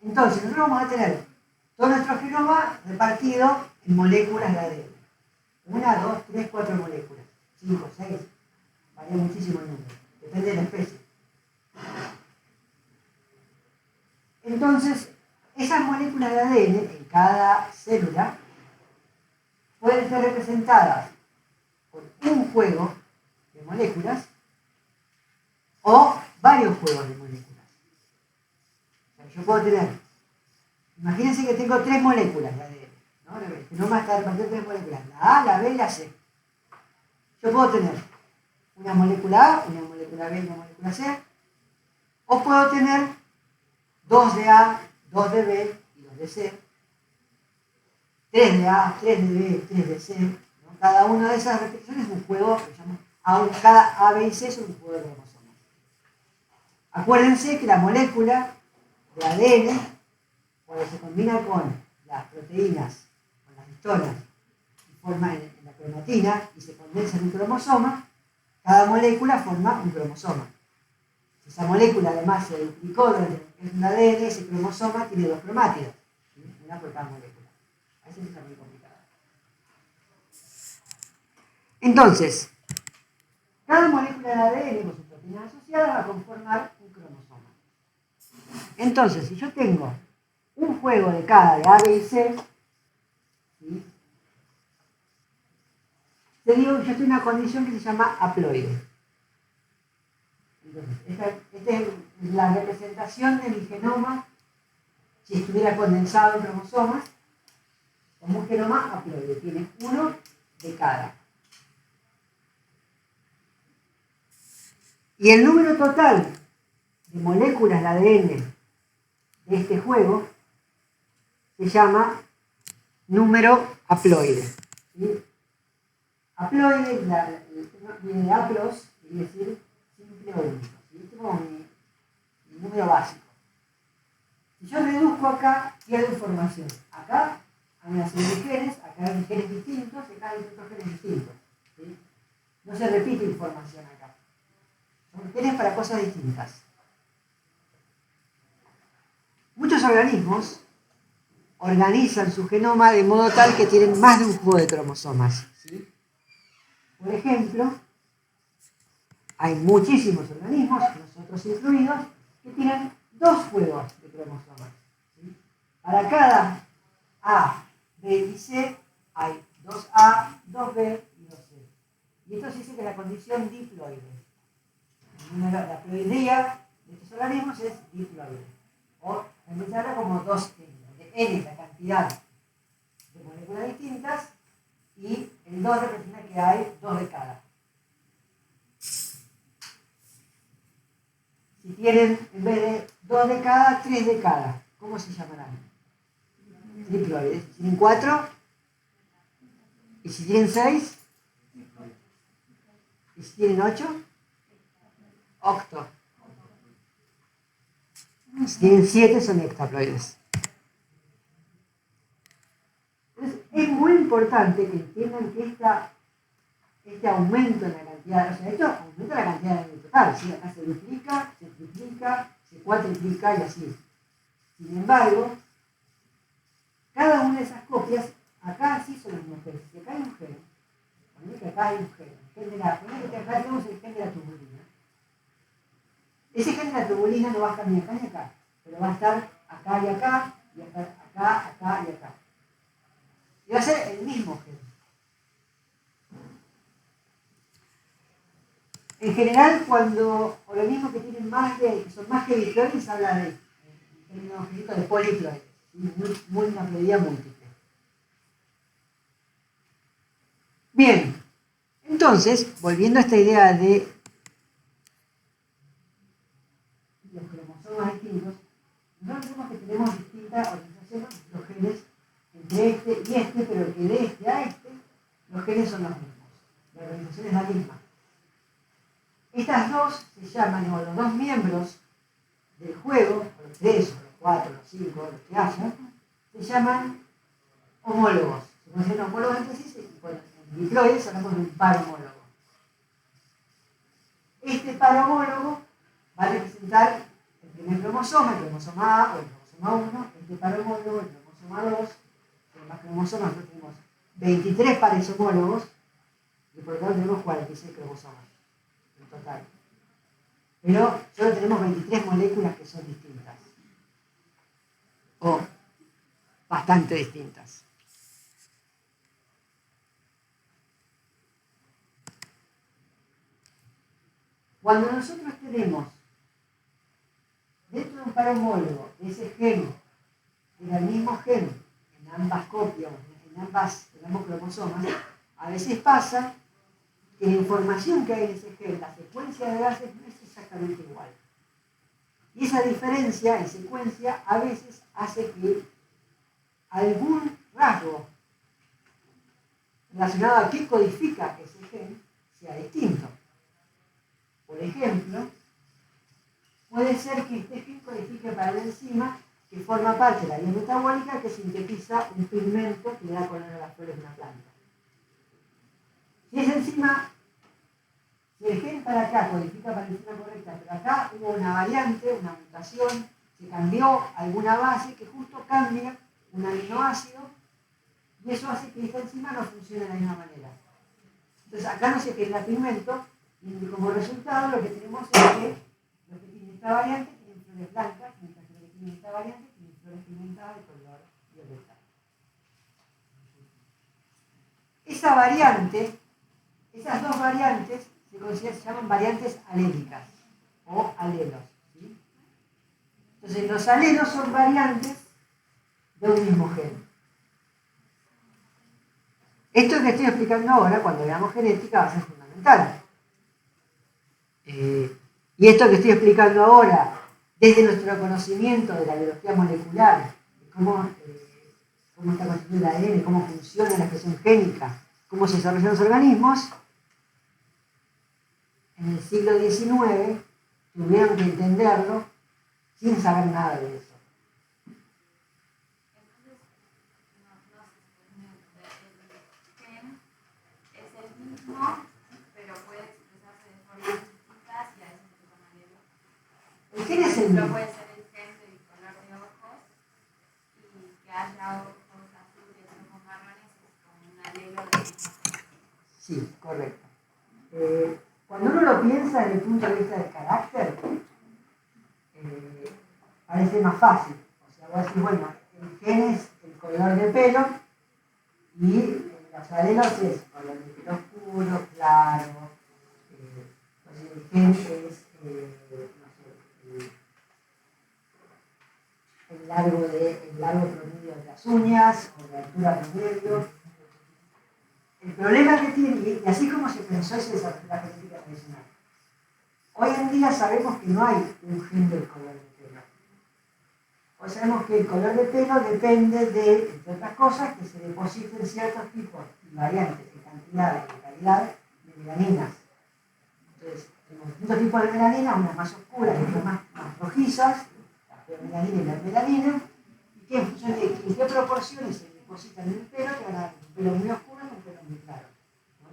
Speaker 1: Entonces, nosotros vamos a tener todo nuestro genoma repartido en moléculas de ADN. 1, 2, 3, 4 moléculas. 5, 6. Varía muchísimo el número. Depende de la especie. Entonces, esas moléculas de ADN en cada célula pueden ser representadas por un juego de moléculas o varios juegos de moléculas. O sea, yo puedo tener, imagínense que tengo 3 moléculas de ADN, ¿no? El genoma está repartido en 3 moléculas, la A, la B y la C. Yo puedo tener una molécula A, una molécula B y una molécula C, o puedo tener 2 de A, 2 de B y 2 de C, 3 de A, 3 de B, 3 de C, ¿no? Cada una de esas restricciones es un juego que se llama, cada A, B y C son un juego de cromosomas. Acuérdense que la molécula de ADN, cuando se combina con las proteínas, con las histonas, y forma en la cromatina y se condensa en un cromosoma, cada molécula forma un cromosoma. Si esa molécula además se duplicó durante un ADN, ese cromosoma tiene 2 cromátidos, ¿sí? Una por cada molécula. A veces está muy complicado. Entonces, cada molécula de ADN con sus proteínas asociadas va a conformar un cromosoma. Entonces, si yo tengo un juego de cada de A, B y C, ¿sí? Yo estoy en una condición que se llama haploide. Entonces, esta es la representación de mi genoma si estuviera condensado en cromosomas, como un genoma haploide. Tiene uno de cada. Y el número total de moléculas de ADN de este juego se llama número haploide. ¿Sí? Haploide viene de haplos, quiere decir simple o único. ¿Sí? Este es como mi número básico. Si yo reduzco acá, pierdo información. Acá hay una serie de genes, acá hay genes distintos, acá hay otros genes distintos. ¿Sí? No se repite información acá. Son genes para cosas distintas. Muchos organismos organizan su genoma de modo tal que tienen más de un juego de cromosomas. ¿Sí? Por ejemplo, hay muchísimos organismos, nosotros incluidos, que tienen 2 juegos de cromosomas. ¿Sí? Para cada A, B y C hay 2A, 2B y 2C. Y esto se dice que es la condición diploide. La ploidía de estos organismos es diploide. O también se habla como 2N, donde N es la cantidad de moléculas distintas y el 2 representa que hay 2 de cada. Si tienen, en vez de 2 de cada, 3 de cada, ¿cómo se llamarán? Triploides. Si tienen 4, Y si tienen 6, y si tienen 8, octo. Y si tienen 7, son heptaploides. Entonces, es muy importante que entiendan que este aumento en la cantidad, o sea, esto aumenta la cantidad de ADN total, ¿sí? Acá se duplica, se triplica, se cuatriplica y así. Sin embargo, cada una de esas copias, acá sí son los mismos genes. Si acá hay un gen, ponele que acá hay un gen, ponele que acá tenemos el gen de la tubulina. Ese gen de la tubulina no va a estar ni acá ni acá, pero va a estar acá y acá, y acá y acá. Y va a ser el mismo gen. En general, cuando organismos que tienen que son más que diploides, se habla en términos genéricos de poliploides, una ploidía múltiple. Bien, entonces, volviendo a esta idea de los cromosomas distintos, nosotros vemos que tenemos distintas organizaciones de los genes entre este y este, pero que de este a este, los genes son los mismos. La organización es la misma. Estas dos se llaman, o los dos miembros del juego, o los 3, o los 4, o los 5, o los que haya, se llaman homólogos. Se consideran homólogos entre sí, y bueno, en diploides hablamos de un par homólogo. Este par homólogo va a representar el primer cromosoma, el cromosoma A o el cromosoma 1, este par homólogo, el cromosoma 2, con más cromosomas, nosotros tenemos 23 pares homólogos, y por lo tanto tenemos 46 cromosomas en total. Pero solo tenemos 23 moléculas que son distintas. O bastante distintas. Cuando nosotros tenemos dentro de un par homólogo ese gen, era el mismo gen en ambas copias, en ambos cromosomas, a veces pasa que la información que hay en ese gen, la secuencia de bases, no es exactamente igual. Y esa diferencia en secuencia a veces hace que algún rasgo relacionado a qué codifica ese gen sea distinto. Por ejemplo, puede ser que este gen codifique para la enzima que forma parte de la vía metabólica que sintetiza un pigmento que le da color a las flores de una planta. Si esa enzima, si el gen para acá codifica para la enzima correcta, pero acá hubo una variante, una mutación, se cambió alguna base que justo cambia un aminoácido y eso hace que esta enzima no funcione de la misma manera. Entonces acá no se genera pigmento y como resultado lo que tenemos es que los que tienen esta variante tienen flores blancas, mientras que los que tienen esta variante tienen flores pigmentadas de color violeta. Esa variante, esas dos variantes se llaman variantes alélicas o alelos. ¿Sí? Entonces los alelos son variantes de un mismo gen. Esto que estoy explicando ahora, cuando veamos genética, va a ser fundamental. Y esto que estoy explicando ahora, desde nuestro conocimiento de la biología molecular, de cómo está constituido el ADN, cómo funciona la expresión génica, cómo se desarrollan los organismos, en el siglo XIX tuvieron que entenderlo sin saber nada de eso.
Speaker 2: Pero puede expresarse de formas distintas y a veces de otra manera.
Speaker 1: El gen es el mismo.
Speaker 2: Puede ser el gen del color de ojos y que haya ojos azules o ojos marrones es como un alelo de...
Speaker 1: Sí, correcto. Cuando uno lo piensa desde el punto de vista del carácter, parece más fácil. O sea, voy a decir, bueno, el gen es el color de pelo y los alelos es color de pelo oscuro, claro. Entonces el gen es, el largo promedio de las uñas o la altura promedio. El problema que tiene, y así como se pensó y se desarrolló la genética tradicional, hoy en día sabemos que no hay un gen del color de pelo. Pues sabemos que el color de pelo depende de, entre otras cosas, que se depositen ciertos tipos y variantes de cantidad y de calidad de melaninas. Entonces, tenemos distintos tipos de melanina, unas más oscuras y otras más rojizas, la feomelanina y la melanina, y que en función de en qué proporciones se depositan en el pelo, te van a dar un pelo muy oscuro y un pelo muy claro. ¿No?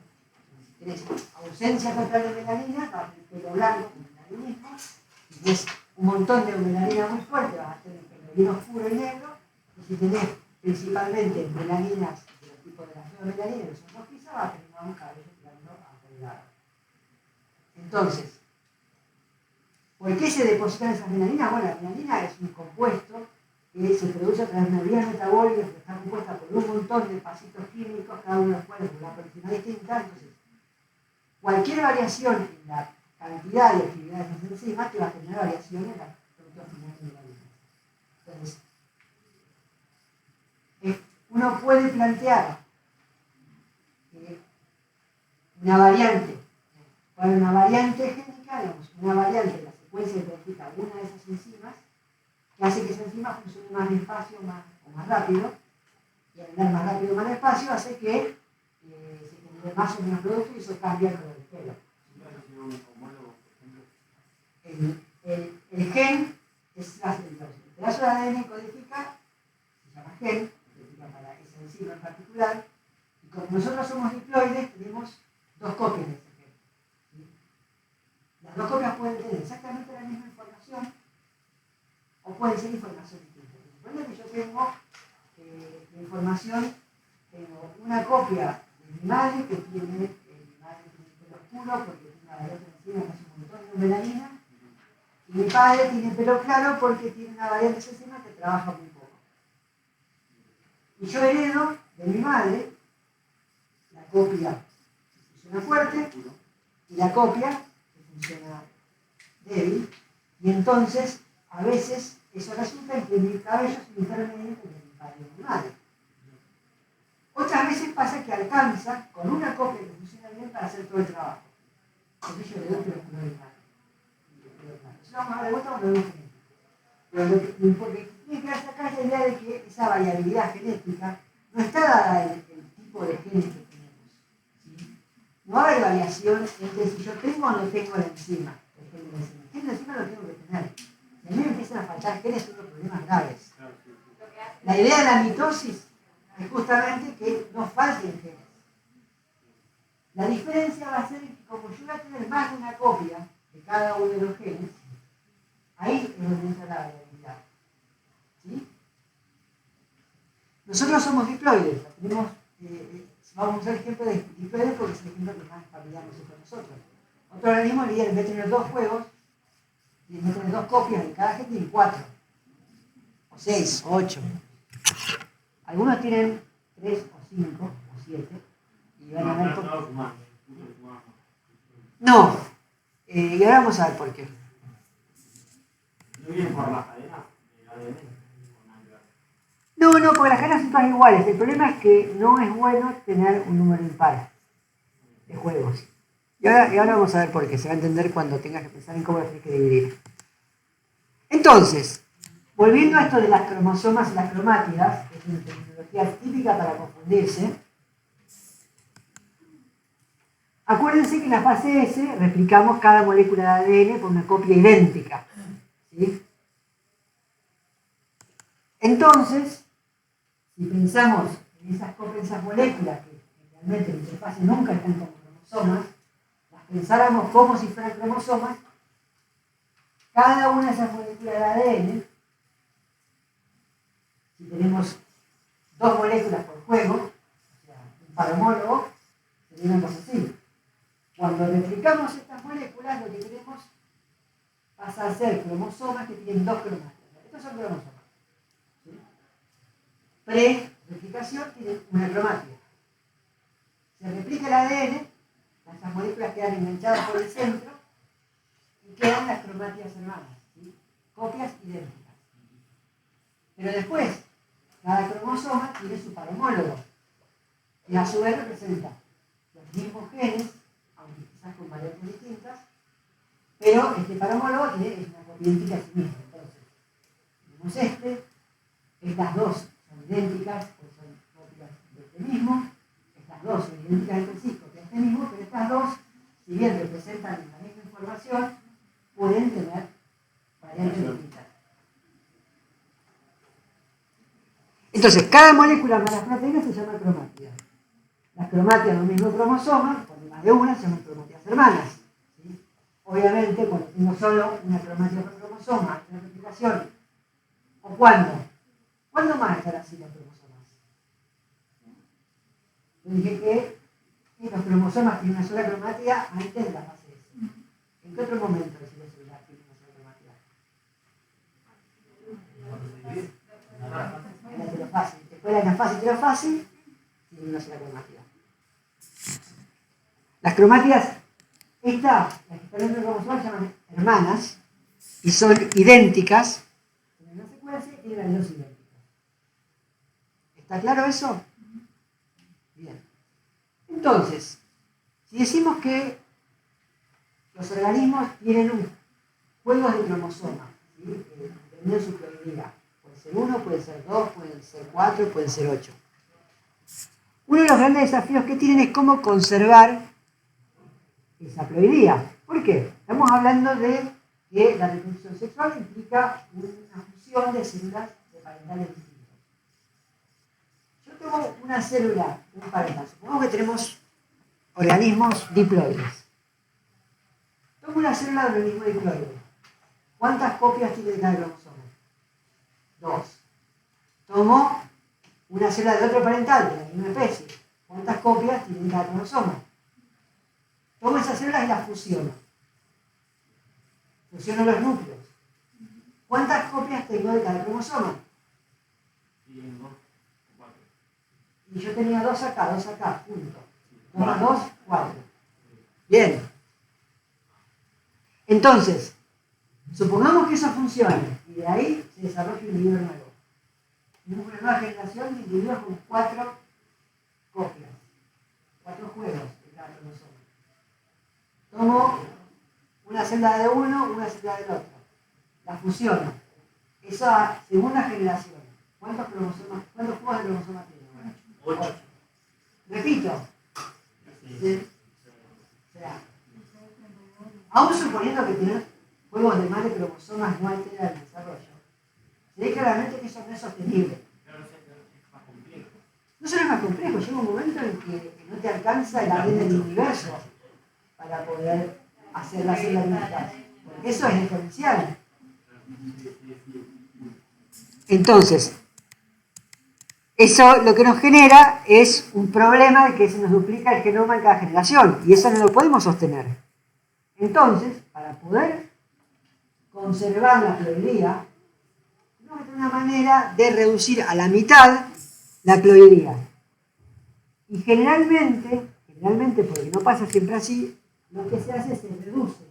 Speaker 1: Si tienes ausencia total de melanina, vas a tener pelo blanco, como melaninismo, si tienes un montón de melanina muy fuerte, vas a tener pelo bien oscuro y negro, y si tenés principalmente melaninas de los tipos de la feomelanina que son rojizas, vas a tener un cabello tirando a colgado. Entonces, ¿por qué se depositan esas melaninas? Bueno, la melanina es un compuesto que se produce a través de una vía metabólica que está compuesta por un montón de pasitos químicos, cada uno de los cuales con una proteína distinta. Entonces, cualquier variación en la cantidad de actividades de esas enzimas te va a generar variaciones en la producción final de melanina. Entonces, uno puede plantear que una variante, génica, digamos, una variante de la secuencia que identifica una de esas enzimas, que hace que esa enzima funcione más despacio o más rápido, y al andar más rápido o más despacio hace que se genere más o menos producto y eso cambia el color del pelo. El gen es el pedazo de ADN codifica, se llama gen, codifica para esa enzima en particular, y como nosotros somos diploides, tenemos dos copias de ese gen. ¿Sí? Las dos copias pueden tener exactamente la misma información o pueden ser información distinta. Supongo que yo tengo información, tengo una copia de mi madre que tiene, mi madre tiene pelo oscuro porque tiene una variante de enzima que hace un montón de melanina, y mi padre tiene pelo claro porque tiene una variante de enzima que trabaja muy poco. Y yo heredo de mi madre la copia que funciona fuerte y la copia que funciona débil, y entonces a veces eso resulta en que mi cabello se intermedia entre mi padre y mi madre. Otras veces pasa que alcanza con una copia que funciona bien para hacer todo el trabajo. Porque yo le doy pero no le gano. Eso vamos a dar de vuelta cuando vemos genética. Pero lo que tiene que darse acá es la idea de que esa variabilidad genética no está dada el tipo de genes que tenemos. ¿Sí? No va a haber variación entre si yo tengo o no tengo la enzima. El gen de la enzima lo tengo que tener. Si a mí me empiezan a faltar genes, son los problemas graves. La idea de la mitosis es justamente que no falten genes. La diferencia va a ser que como yo voy a tener más de una copia de cada uno de los genes, ahí es donde entra la variabilidad. ¿Sí? Nosotros somos diploides, tenemos, vamos a usar el ejemplo de diploides porque es el ejemplo que más familiar nos es con nosotros. Otro organismo, en vez de tener dos juegos, en vez de tener dos copias de cada gen, tienen 4, o 6, o 8. Algunos tienen 3 o 5 o 7 y van a ver por qué. No, y ahora vamos a ver por qué.
Speaker 4: ¿No vienen por la cadena de ADN?
Speaker 1: No, porque las cadenas son todas iguales. El problema es que no es bueno tener un número impar de juegos. Y ahora vamos a ver por qué. Se va a entender cuando tengas que pensar en cómo tienes que dividir. Entonces, volviendo a esto de las cromosomas y las cromátidas, que es una terminología típica para confundirse, acuérdense que en la fase S replicamos cada molécula de ADN por una copia idéntica. ¿Sí? Entonces, si pensamos en esas copias, esas moléculas que realmente en la interfase nunca están como cromosomas, las pensáramos como si fueran cromosomas, cada una de esas moléculas de ADN, si tenemos 2 moléculas por juego, o sea, un par homólogo, sería una cosa así. Cuando replicamos estas moléculas, lo que tenemos pasa a ser cromosomas que tienen 2 cromátidos. Estos son cromosomas. ¿Sí? Pre-replicación tienen una cromática. Se replica el ADN, estas moléculas quedan enganchadas por el centro y quedan las cromátidas hermanas, ¿sí? Copias idénticas. Pero después, cada cromosoma tiene su par homólogo, que a su vez representa los mismos genes, aunque quizás con variantes distintas, pero este par homólogo es una copia idéntica a sí mismo. Entonces, tenemos estas dos son idénticas, pues son copias de este mismo, estas dos son idénticas entre sí, copias de este mismo, pero estas dos, si bien representan la misma información, pueden tener variantes distintas. Entonces, cada molécula de las proteínas se llama cromátida. Las cromátidas de un mismo cromosoma, cuando hay más de una, se llaman cromátidas hermanas. ¿Sí? Obviamente, cuando tengo solo una cromática por cromosoma, una replicación, ¿o cuándo? ¿Cuándo más estarán así los cromosomas? Yo dije que los cromosomas tienen una sola cromática antes de la fase S. ¿En qué otro momento el ciclo celular tiene una sola cromática? En la heterofase. Después de la fase heterofase, tiene una sola cromática. Las cromátidas, las que están dentro del cromosoma, se llaman hermanas y son idénticas. En una secuencia tienen las dos idénticas. ¿Está claro eso? Bien. Entonces, si decimos que los organismos tienen juegos de cromosomas, ¿sí? Dependiendo de su ploidía. Puede ser 1, puede ser 2, pueden ser 4, pueden ser 8. Uno de los grandes desafíos que tienen es cómo conservar esa ploidía. ¿Por qué? Estamos hablando de que la reproducción sexual implica una fusión de células de parentales distintos. Yo tengo una célula, un parental. Supongamos que tenemos organismos diploides. Tomo una célula de organismo diploide. ¿Cuántas copias tiene de cada cromosoma? 2. Tomo una célula de otro parental, de la misma especie. ¿Cuántas copias tiene cada cromosoma? Tomo esas células y las fusiono. Fusiono los núcleos. ¿Cuántas copias tengo de cada cromosoma? Y yo tenía 2 acá, punto. 2 más 2, 4. Bien. Entonces, supongamos que eso funcione y de ahí se desarrolla un individuo nuevo. Tenemos una nueva generación de individuos con 4 copias, 4 juegos de cada cromosoma. Tomo una célula de uno, una célula del otro. La fusiono. Esa segunda generación. ¿Cuántos juegos de cromosoma tiene? 8. Repito. ¿Sí? O sea, aún suponiendo que tener juegos de más de cromosomas no altera el desarrollo, se ve claramente que eso no es sostenible. No solo es más complejo, llega un momento en que no te alcanza el ADN del universo para poder hacer la célula unificada. Porque eso es exponencial. Entonces, eso lo que nos genera es un problema de que se nos duplica el genoma en cada generación. Y eso no lo podemos sostener. Entonces, para poder conservar la ploidía, tenemos que tener una manera de reducir a la mitad la ploidía. Y generalmente, porque no pasa siempre así, lo que se hace es que se reduce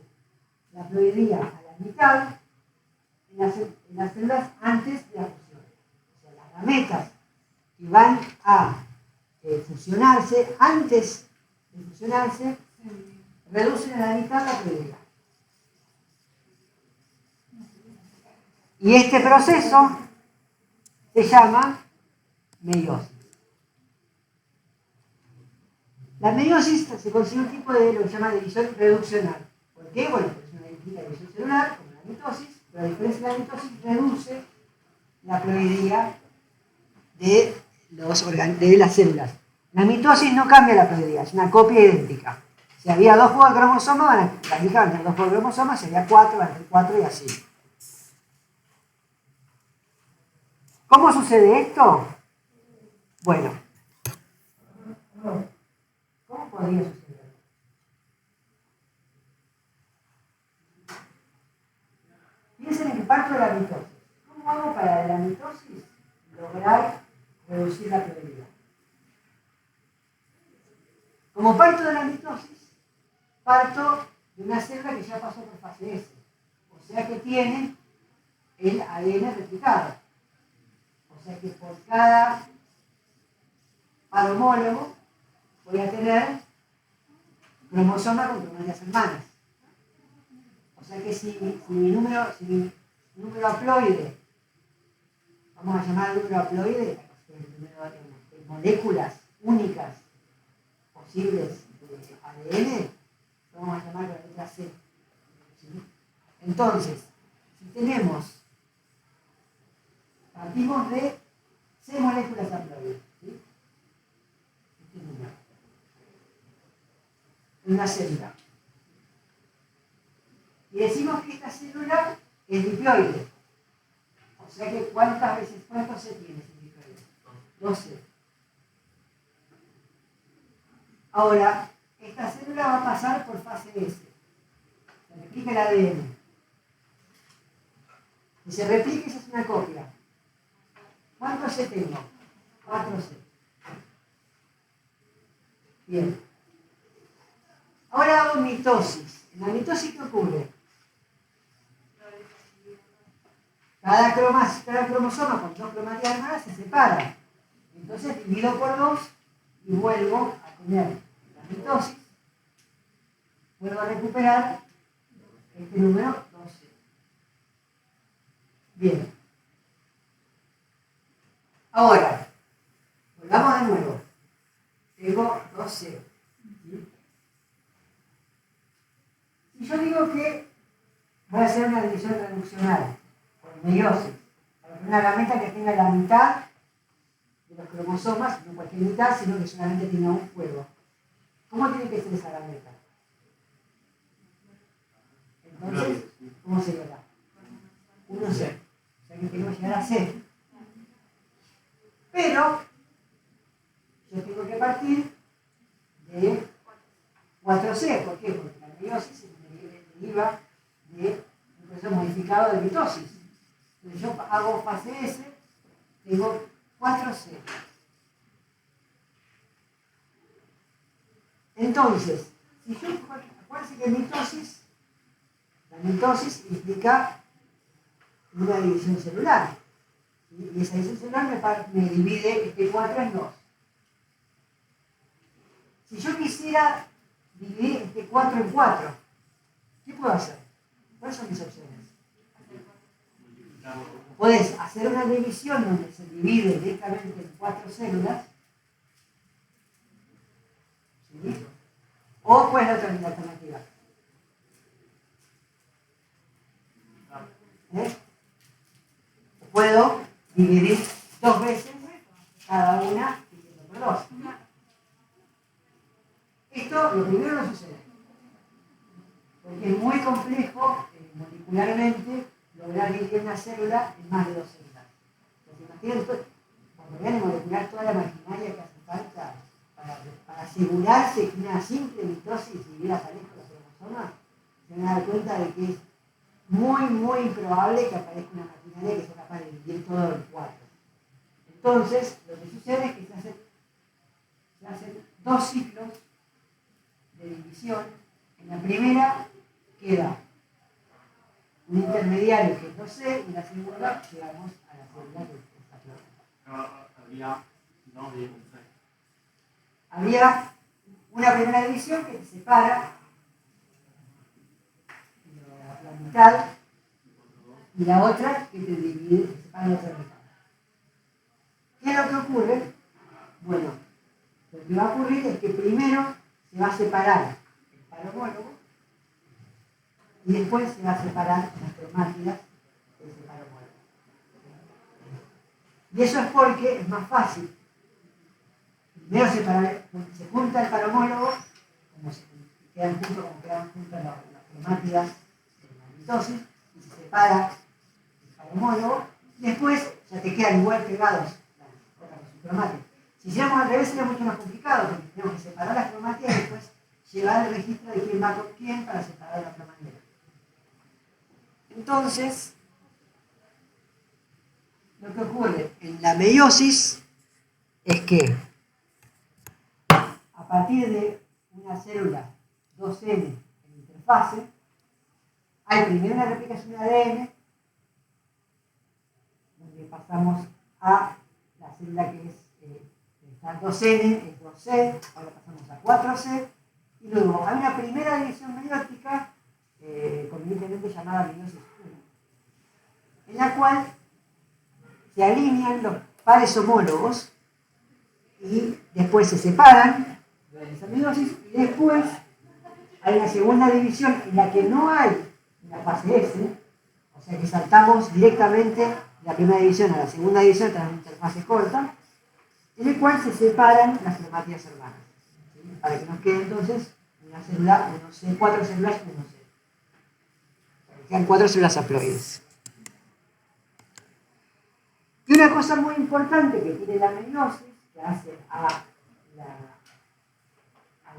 Speaker 1: la ploidía a la mitad en las células antes de la fusión. O sea, las gametas que van a fusionarse, antes de fusionarse, reducen a la mitad la ploidía. Y este proceso se llama meiosis. La meiosis se considera un tipo de lo que se llama división reduccional. ¿Por qué? Bueno, porque es una división celular, como la mitosis, pero a diferencia de la mitosis reduce la ploidía de las células. La mitosis no cambia la ploidía, es una copia idéntica. Si había 2 juegos de cromosomas, las hijas van a tener 2 juegos de cromosomas, si había 4, van a tener 4 y así. ¿Cómo sucede esto? Bueno, ¿cómo podría suceder? Piensen en que parto de la mitosis. ¿Cómo hago para de la mitosis lograr reducir la ploidía? Como parto de la mitosis, parto de una célula que ya pasó por fase S. O sea que tiene el ADN replicado. O sea que por cada par homólogo voy a tener cromosoma con cromátidas hermanas. O sea que si mi número haploide vamos a llamar al número haploide, el número de moléculas únicas posibles de ADN, lo vamos a llamar con la letra C. ¿Sí? Entonces, si partimos de C moléculas haploides, ¿sí? Este número. Una célula. Y decimos que esta célula es diploide. O sea que ¿cuántos C tiene ese diploide? 12. Ahora, esta célula va a pasar por fase S. Se replica el ADN. Si se replica, esa es una copia. ¿Cuántos C tengo? 4C. Bien. Ahora hago mitosis. En la mitosis, ¿qué ocurre? Cada cromosoma con 2 cromátidas hermanas se separa. Entonces divido por 2 y vuelvo a tener la mitosis. Vuelvo a recuperar este número 12. Bien. Ahora, volvamos de nuevo. Tengo 12. ¿Sí? Si yo digo que voy a hacer una división reduccional por meiosis, para una gameta que tenga la mitad de los cromosomas, no cualquier mitad, sino que solamente tenga un juego. ¿Cómo tiene que ser esa gameta? Entonces, ¿cómo se llama? 1C. O sea que tengo que llegar a C. Pero yo tengo que partir de 4C. ¿Por qué? Porque la meiosis se deriva de un proceso modificado de mitosis. Entonces yo hago fase S, tengo 4C. Entonces, si yo, acuérdense que la mitosis implica una división celular. Y esa división celular me divide este 4 en 2. Si yo quisiera dividir este 4 en 4, ¿qué puedo hacer? ¿Cuáles son mis opciones? Puedes hacer una división donde se divide directamente en 4 células. ¿Sí? ¿O cuál es la otra alternativa? Puedo dividir 2 veces cada una dividiendo por 2. Esto lo primero no sucede, porque es muy complejo molecularmente lograr dividir una célula en más de 2 células. Entonces, imagínense, cuando vean molecular toda la maquinaria que hace falta para asegurarse que una simple mitosis divida parejo los cromosomas, se van a dar cuenta de que es muy, muy improbable que aparezca una maquinaria que sea capaz de dividir todo en 4. Entonces, lo que sucede es que se hacen 2 ciclos de división. En la primera queda un intermediario que es 2C y en la segunda llegamos a la célula que está clara.
Speaker 4: Habría no de un C.
Speaker 1: Habría una primera división que se separa la mitad y la otra que te divide, se separa la otra mitad. ¿Qué es lo que ocurre? Bueno, lo que va a ocurrir es que primero se va a separar el par homólogo y después se va a separar las cromátidas del par homólogo. Y eso es porque es más fácil. Primero se junta el par homólogo, como quedan juntas las cromátidas de la mitosis, y se separa el par homólogo, y después ya te quedan igual pegados las cromátidas. Si hiciéramos al revés sería mucho más complicado, porque tenemos que separar las cromátidas y después llevar el registro de quién va con quién para separar de otra manera. Entonces, lo que ocurre en la meiosis es que a partir de una célula 2N en interfase, hay primero una replicación de ADN, donde pasamos a la célula que es está 2N, es 2C, ahora pasamos a 4C, y luego hay una primera división meiótica, convenientemente llamada meiosis 1, en la cual se alinean los pares homólogos y después se separan de esa meiosis y después hay una segunda división en la que no hay la fase S, o sea que saltamos directamente de la primera división a la segunda división tras una interfase corta, en el cual se separan las cromátidas hermanas, ¿sí? Para que nos quede entonces una célula 1C, 4 células 1C. Quedan 4 células haploides. Y una cosa muy importante que tiene la meiosis, que hace a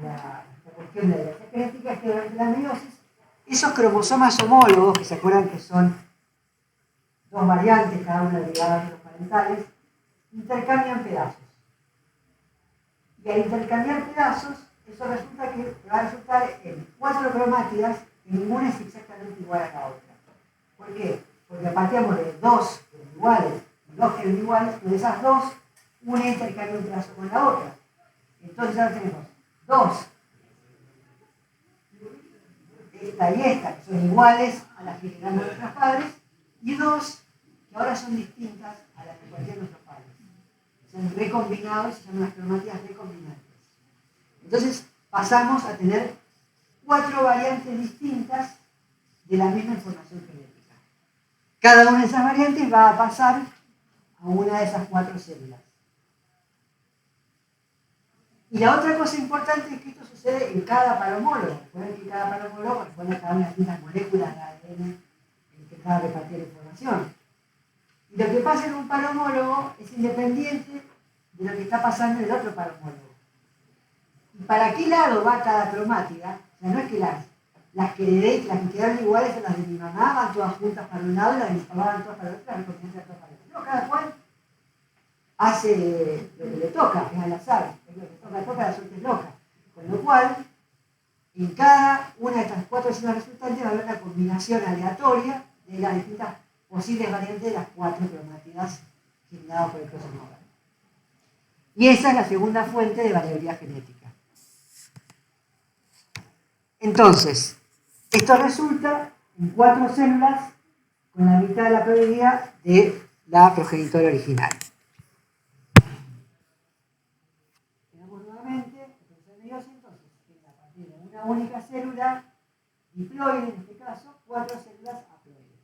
Speaker 1: la cuestión de la diversidad genética, es que durante la meiosis, esos cromosomas homólogos, que se acuerdan que son dos variantes, cada una derivada de los parentales, intercambian pedazos. Y al intercambiar pedazos, eso resulta que va a resultar en 4 cromátidas y ninguna es exactamente igual a la otra. ¿Por qué? Porque partíamos de 2 que eran iguales y 2 que eran iguales, pero de esas 2, una intercambia un pedazo con la otra. Entonces ahora tenemos 2, esta y esta, que son iguales a las que generamos nuestros padres, y 2 que ahora son distintas a las que parecían nuestros padres. Son recombinados, se llaman las cromátidas recombinantes. Entonces pasamos a tener 4 variantes distintas de la misma información genética. Cada una de esas variantes va a pasar a una de esas 4 células. Y la otra cosa importante es que esto sucede en cada par homólogo. Recuerden que cada par homólogo corresponde a cada una de las distintas moléculas de ADN en que está repartida la información. Y lo que pasa en un par homólogo es independiente de lo que está pasando en el otro par homólogo. ¿Y para qué lado va cada cromátida? O sea, no es que las que heredé, las que quedaron iguales a las de mi mamá van todas juntas para un lado y las de mi papá van todas para el otro, las recomiendan todas para el otro. No, cada cual hace lo que le toca, es al azar, es lo que toca, la suerte es loca. Con lo cual, en cada una de estas 4 células resultantes va a haber una combinación aleatoria de las distintas posibles variantes de las 4 cromátidas generadas por el crossover. Y esa es la segunda fuente de variabilidad genética. Entonces, esto resulta en 4 células con la mitad de la probabilidad de la progenitora original. Tenemos nuevamente el proceso de meiosis, entonces, que a partir de una única célula diploide, en este caso, 4 células haploides.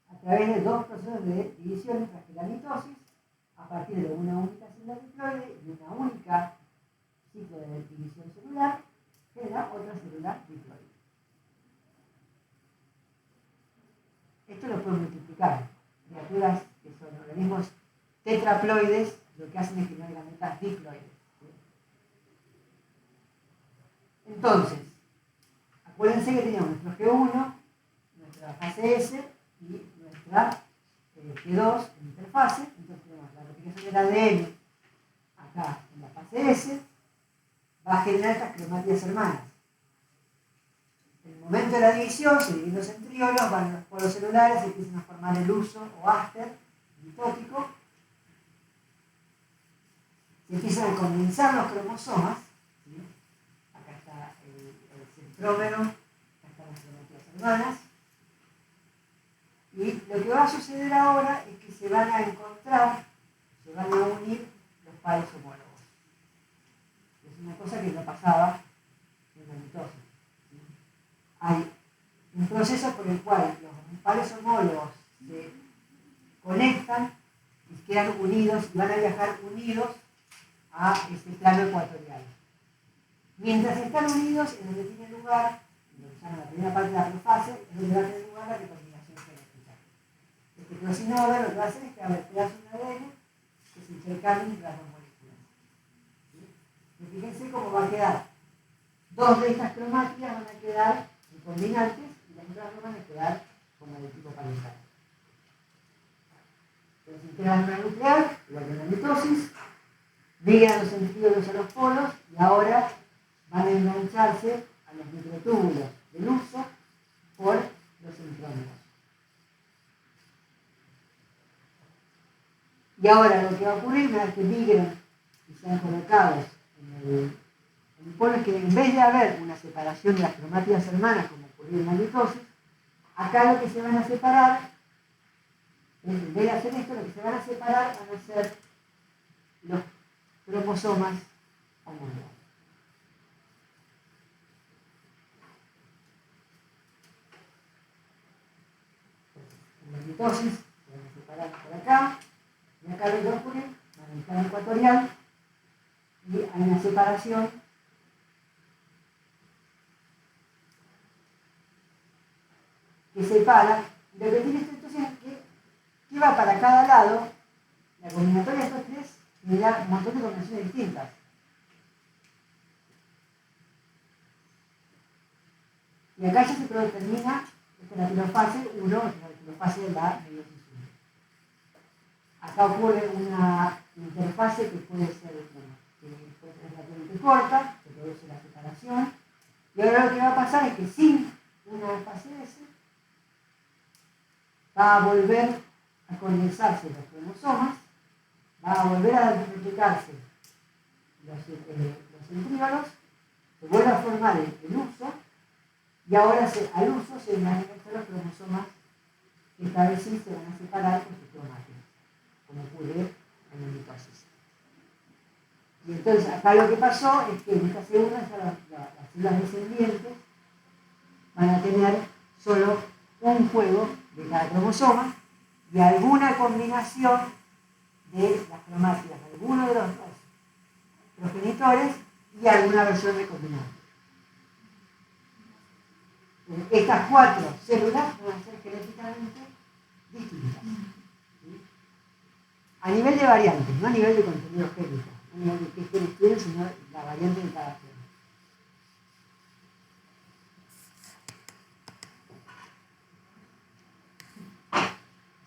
Speaker 1: A través de 2 procesos de división, mientras que la mitosis, a partir de una única célula diploide y una única ciclo de división celular, genera otra célula diploide. Esto lo puedo multiplicar. Criaturas que son organismos tetraploides, lo que hacen es generar gametas diploides. ¿Sí? Entonces, acuérdense que teníamos nuestro G1, nuestra fase S y nuestra G2 en interfase. Entonces tenemos la replicación del ADN acá en la fase S, va a generar estas cromátidas hermanas. En el momento de la división, se dividen los centriolos, van los polos celulares, se empiezan a formar el huso o áster mitótico, se empiezan a condensar los cromosomas, ¿sí? Acá está el centrómero, acá están las cromátidas hermanas, y lo que va a suceder ahora es que se van a encontrar, se van a unir los pares homólogos. Es una cosa que no pasaba en la mitosis. ¿Sí? Hay un proceso por el cual los pares homólogos se conectan y quedan unidos y van a viajar unidos a ese plano ecuatorial. Mientras están unidos, es donde tiene lugar, lo que se llama la primera parte de la profase, es donde va a tener lugar la recombinación genética. Este crosinover lo que va a hacer es que va a haber pedazos de ADN que se intercambian entre las dos moléculas. ¿Sí? Y fíjense cómo va a quedar. 2 de estas cromátidas van a quedar recombinantes y las otras 2 van a quedar como de tipo parental. Se integran en una nuclear, igual que en la mitosis, migran los centríolos a los polos y ahora van a engancharse a los microtúbulos del huso por los centrómeros. Y ahora lo que va a ocurrir una vez que migren y sean colocados en el polo es que en vez de haber una separación de las cromátidas hermanas como ocurrió en la mitosis, acá lo que se van a separar En vez de hacer esto, lo que se van a separar van a ser los cromosomas homólogos. En la mitosis se van a separar por acá, y acá lo que ocurre, van a estar ecuatorial, y hay una separación que separa. Lo que tiene esto entonces es que va para cada lado, la combinatoria de estos tres genera un montón de combinaciones distintas. Y acá ya se termina, esta es la telofase 1, esta es la telofase de la meiosis 1. Acá ocurre una interfase que puede ser, bueno, que puede ser relativamente corta, se produce la separación, y ahora lo que va a pasar es que sin una fase S va a volver a condensarse los cromosomas, va a volver a multiplicarse los centríolos, se vuelve a formar el uso, y ahora al uso se van a conectar los cromosomas que esta vez sí se van a separar con sus cromátidos, como ocurre en la mitosis. Y entonces acá lo que pasó es que en esta segunda las células descendientes van a tener solo un juego de cada cromosoma y alguna combinación de las cromátidas de alguno de los dos progenitores y alguna versión recombinante. Estas 4 células van a ser genéticamente distintas. ¿Sí? A nivel de variantes, no a nivel de contenido génico, no a nivel de qué genes tienen, sino la variante de cada gen.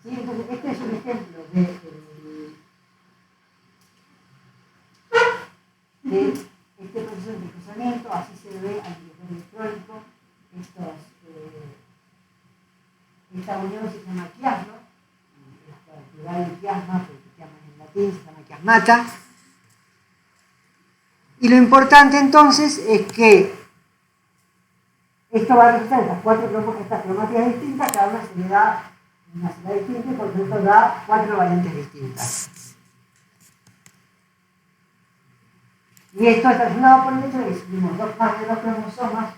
Speaker 1: ¿Sí? Entonces, este es un ejemplo de este proceso de cruzamiento, así se ve al videojuego electrónico. Esta unión se llama quiasma, esta plural de quiasma, porque quiasma en latín se llama quiasmata. Y lo importante entonces es que esto va a resultar en estas cromátidas distintas, cada una se le da una célula distinta y por tanto da 4 variantes distintas. Y esto está relacionado por el hecho de que si tenemos más de 2 cromosomas,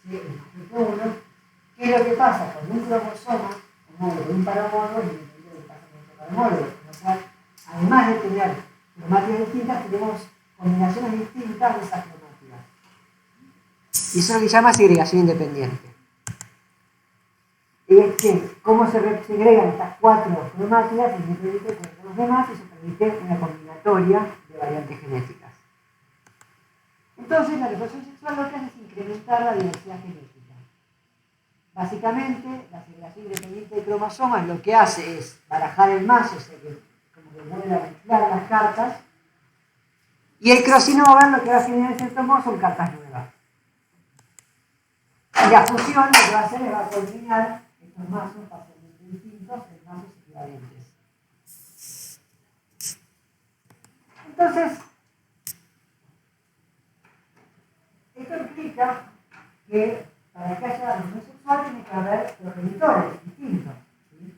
Speaker 1: ¿qué es lo que pasa con un cromosoma homólogo y un paramólogo? Y lo que pasa con otro paramólogo. Con lo cual, además de tener cromátidas distintas, tenemos combinaciones distintas de esas cromátidas. Y eso es lo que se llama segregación independiente. Es que cómo se segregan estas 4 cromátidas independientes de los demás, y eso permite una combinatoria de variantes genéticas. Entonces, la reproducción sexual lo que hace es incrementar la diversidad genética. Básicamente, la segregación independiente de cromosomas lo que hace es barajar el mazo, o sea que como que vuelve a mezclar las cartas, y el crossing over lo que va a generar en cierto modo son cartas nuevas. Y la fusión lo que va a hacer es va a combinar estos mazos parcialmente distintos en mazos equivalentes. Entonces, esto implica que para que haya reproducción sexual tiene que haber progenitores distintos. ¿Sí?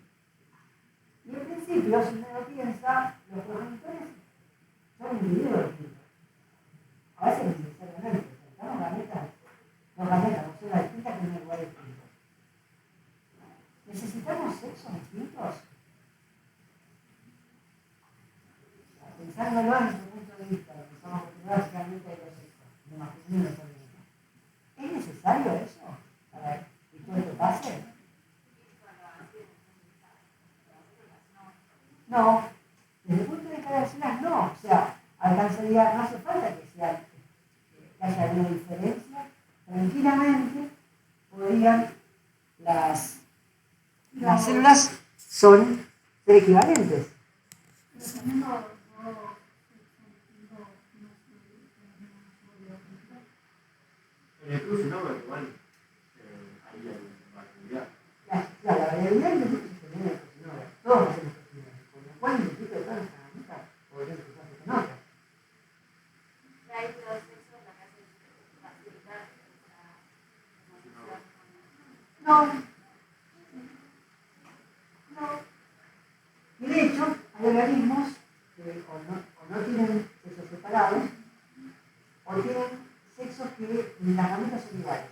Speaker 1: Y en principio, si uno lo piensa, los progenitores son individuos distintos. A veces no necesariamente, necesitamos gametas, no son las distintas que en un lugar distinto. ¿Necesitamos sexos distintos? Pensándolo desde nuestro punto de vista, lo que estamos acostumbrados básicamente de los sexos, de masculino y de femenino. ¿Es necesario eso para que todo esto pase? No, desde el punto de vista de las células no. O sea, alcanzaría, no hace falta que haya alguna diferencia. Tranquilamente podrían las células son ser equivalentes.
Speaker 3: En el cruce, ¿no? Pero igual ahí hay variabilidad.
Speaker 1: La variabilidad no es que se genera el cocinador. Todos hacemos cocinadores. Con lo cual, el tipo de todas las herramientas podrían cruzarse con otras.
Speaker 2: Hay dos sexos, lo que hace es facilitar esa comunicación.
Speaker 1: No. separados, o tienen sexos que las gametas son iguales.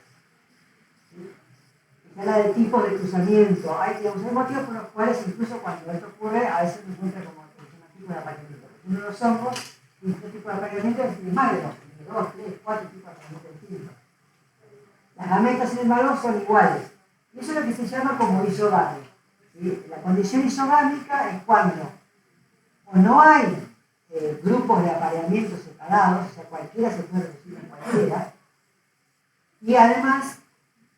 Speaker 1: ¿Sí? Se habla de tipos de cruzamiento. Hay motivos por los cuales incluso cuando esto ocurre a veces se encuentra como un tipo de apareamiento. Uno de los hongos, y este tipo de apareamiento es más de 2, 3, 4 tipos de apareamiento distintos. Las gametas, sin embargo, son iguales. Y eso es lo que se llama como isogamia. ¿Sí? La condición isogámica es cuando o no hay grupos de apareamiento separados, o sea, cualquiera se puede reducir en cualquiera, y además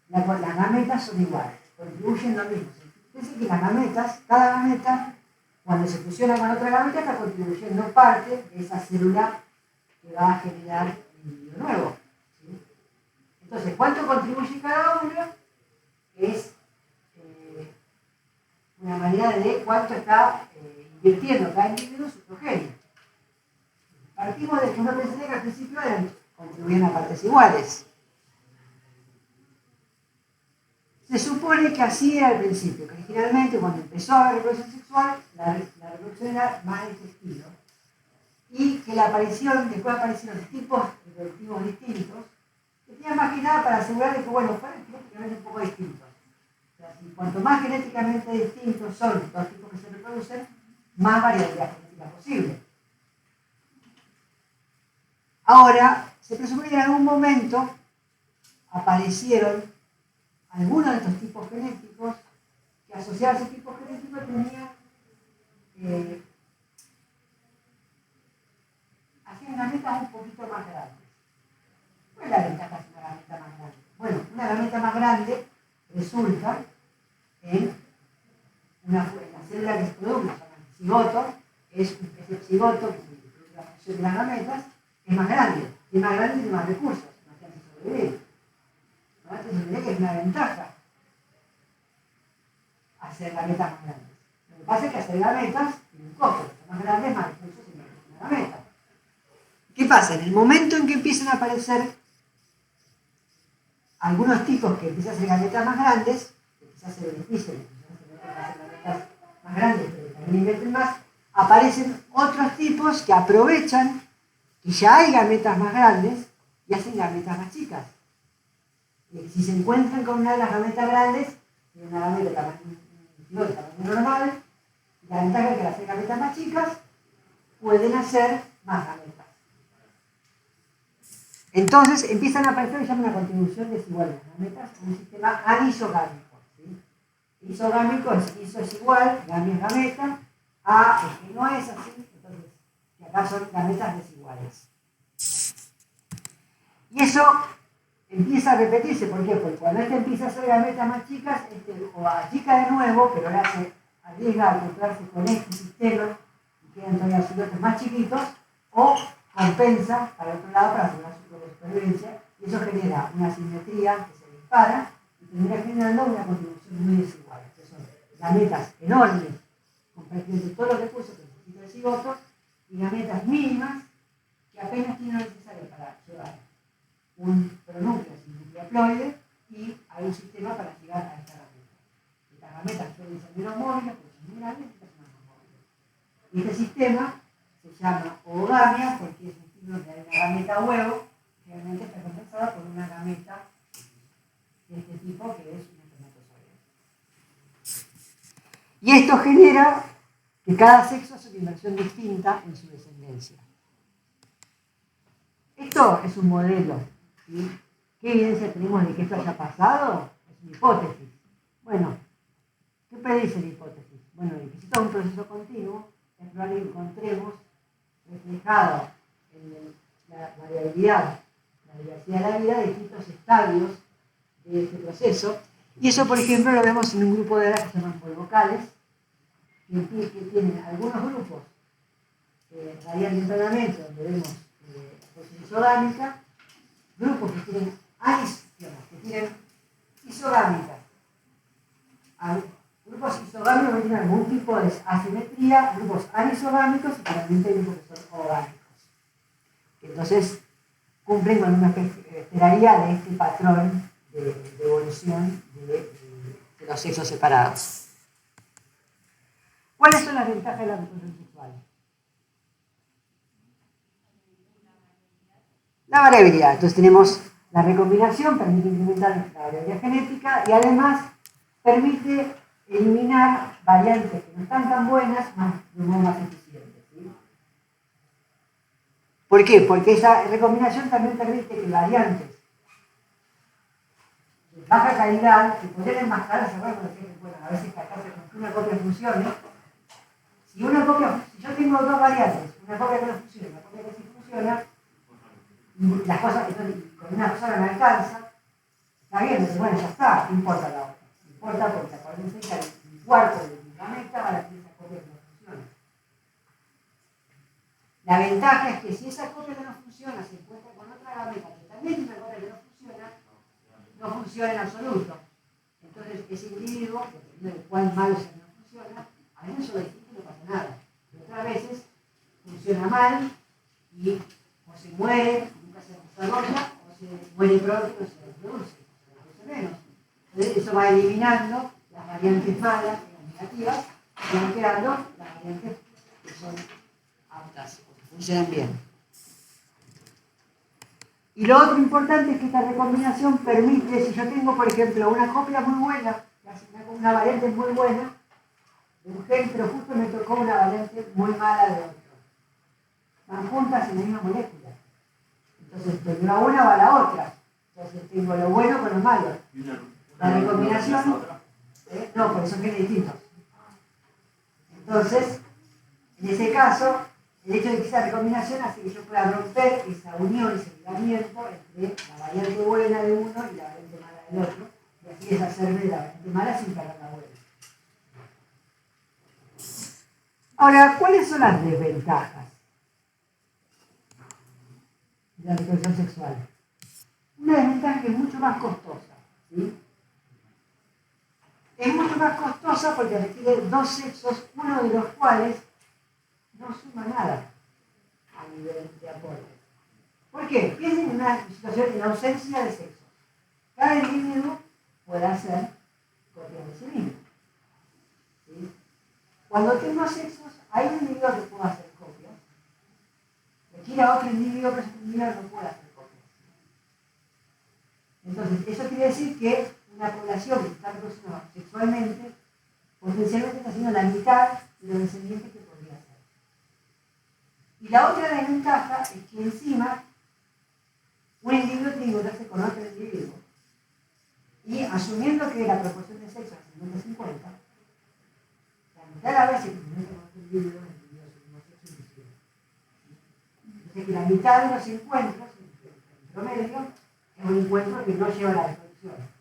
Speaker 1: las gametas son iguales, contribuyen lo mismo. Fíjense que las gametas, cada gameta, cuando se fusiona con otra gameta, está contribuyendo parte de esa célula que va a generar el individuo nuevo. ¿Sí? Entonces, ¿cuánto contribuye cada uno? Es una manera de cuánto está invirtiendo cada individuo en su progenie. Partimos de que uno pensaría que al principio contribuían a partes iguales. Se supone que así era al principio, que originalmente cuando empezó la reproducción sexual, la reproducción era más de este estilo. Y que después aparecieron tipos reproductivos distintos, que tenían más que nada para asegurar que, bueno, fueran genéticamente un poco distintos. O sea, si cuanto más genéticamente distintos son los tipos que se reproducen, más variabilidad genética posible. Ahora, se presupone que en algún momento aparecieron algunos de estos tipos genéticos que asociados a ese tipo genético tenían hacían gametas un poquito más grandes. ¿Cuál es la ventaja de una gameta más grande? Bueno, una gameta más grande resulta en la célula que se produce, se llama cigoto, es ese cigoto que se produce la función de las gametas, es más grande, y más grande tiene más recursos, no tiene que sobrevivir. ¿No? Entonces se ve que es una ventaja hacer gametas más grandes. Lo que pasa es que hacer gametas tiene un costo, son más grandes, más recursos y menos una gameta. ¿Qué pasa? En el momento en que empiezan a aparecer algunos tipos que empiezan a hacer gametas más grandes, que quizás se beneficien, que hacer gametas más grandes, pero también invierten más, aparecen otros tipos que aprovechan que ya hay gametas más grandes y hacen gametas más chicas. Y si se encuentran con una de las gametas grandes, tiene una gameta de tamaño normal, y la ventaja es que al hacer gametas más chicas, pueden hacer más gametas. Entonces empiezan a aparecer lo que se llama una contribución desigual de las gametas en un sistema anisogámico. ¿Sí? Isogámico es iso es igual, gamia es gameta, a es que no es así, entonces, y acá son gametas desiguales. Y eso empieza a repetirse, ¿por qué? Porque cuando este empieza a hacer gametas más chicas, o achica de nuevo, pero le hace arriesga a encontrarse con este sistema y quedan todavía los cigotos más chiquitos, o compensa para el otro lado para asegurar su propia supervivencia, y eso genera una asimetría que se dispara y termina generando una contribución muy desigual, que son gametas enormes con prácticamente todos los recursos que necesita el cigoto y gametas mínimas que apenas tienen lo necesario para llevar un pronúcleo sin núcleo haploide y hay un sistema para llegar a esta gameta. Estas gametas suelen ser menos móviles porque son muy grandes y estas son más móviles. Y este sistema se llama ovogamia porque es un signo de una gameta huevo que realmente está compensada por una gameta de este tipo que es un espermatozoide. Y esto genera que cada sexo hace una inversión distinta en su descendencia. Esto es un modelo. ¿Sí? ¿Qué evidencia tenemos de que esto haya pasado? Es una hipótesis. Bueno, ¿qué predice la hipótesis? Bueno, de que si esto es un proceso continuo, es probable que encontremos reflejado en la variabilidad, la diversidad de la vida, distintos estadios de este proceso. Y eso, por ejemplo, lo vemos en un grupo de edad que se llaman polvocales, que tienen algunos grupos radial tempranamente, donde vemos la posición isogámica, grupos que tienen isogámicas, grupos isogámicos que tienen algún tipo de asimetría, grupos anisogámicos y finalmente grupos que son ogámicos. Entonces cumplen con una esperaría de este patrón de evolución de los sexos separados. ¿Cuáles son las ventajas de la reproducción sexual? La variabilidad. Entonces tenemos la recombinación, permite incrementar la variabilidad genética y además permite eliminar variantes que no están tan buenas de un modo más eficiente. ¿Sí? ¿Por qué? Porque esa recombinación también permite que variantes de baja calidad, que podrían enmascararse, bueno, a veces tratarse con que una copia funcione. Si yo tengo dos variantes, una copia que no funciona y una copia que sí funciona, y las cosas, entonces, con una sola me alcanza, está bien, entonces, bueno, ya está, no importa la otra. No importa porque acuérdense que el cuarto de mi gameta va a tener esa copia que no funciona. La ventaja es que si esa copia que no funciona se encuentra con otra gameta que también tiene una copia que no funciona en absoluto. Entonces, ese individuo, dependiendo de cuán malo sea que no funciona, a veces solo distinto y no pasa nada. Pero otras veces funciona mal y o se muere, nunca se desarrolla, o se muere pronto y no se reproduce. Menos. Entonces, eso va eliminando las variantes malas y las negativas y van quedando las variantes que son aptas o que funcionan bien. Y lo otro importante es que esta recombinación permite, si yo tengo, por ejemplo, una copia muy buena, una variante muy buena de un gen, pero justo me tocó una variante muy mala de otro. Van juntas en la misma molécula. Entonces, de una va a la otra. Entonces, tengo lo bueno con lo malo. La recombinación, no, porque son genes distintos. Entonces, en ese caso, el hecho de que esa recombinación hace que yo pueda romper esa unión, ese ligamiento entre la variante buena de uno y la variante mala del otro, y así deshacerme de la variante mala sin perder la buena. Ahora, ¿cuáles son las desventajas de la reproducción sexual? Una desventaja que es mucho más costosa. ¿Sí? Es mucho más costosa porque requiere dos sexos, uno de los cuales no suma nada a nivel de aporte. ¿Por qué? Piensen en una situación en ausencia de sexo. Cada individuo puede hacer copias de sí mismo. ¿Sí? Cuando tengo sexos, hay un individuo que puede hacer copias. Requiere a otro individuo, pero ese individuo no puede hacer copias. Entonces, eso quiere decir que una población que se está reproduciendo sexualmente, potencialmente está haciendo la mitad de los descendientes que podría hacer. Y la otra desventaja es que encima un individuo tiene que encontrarse con otro individuo. Y asumiendo que la proporción de sexo es 50-50, la mitad de las veces que se encuentra con otro individuo, el individuo es el mismo sexo inclusive. Entonces que la mitad de los encuentros, en promedio, es un encuentro que no lleva a la reproducción.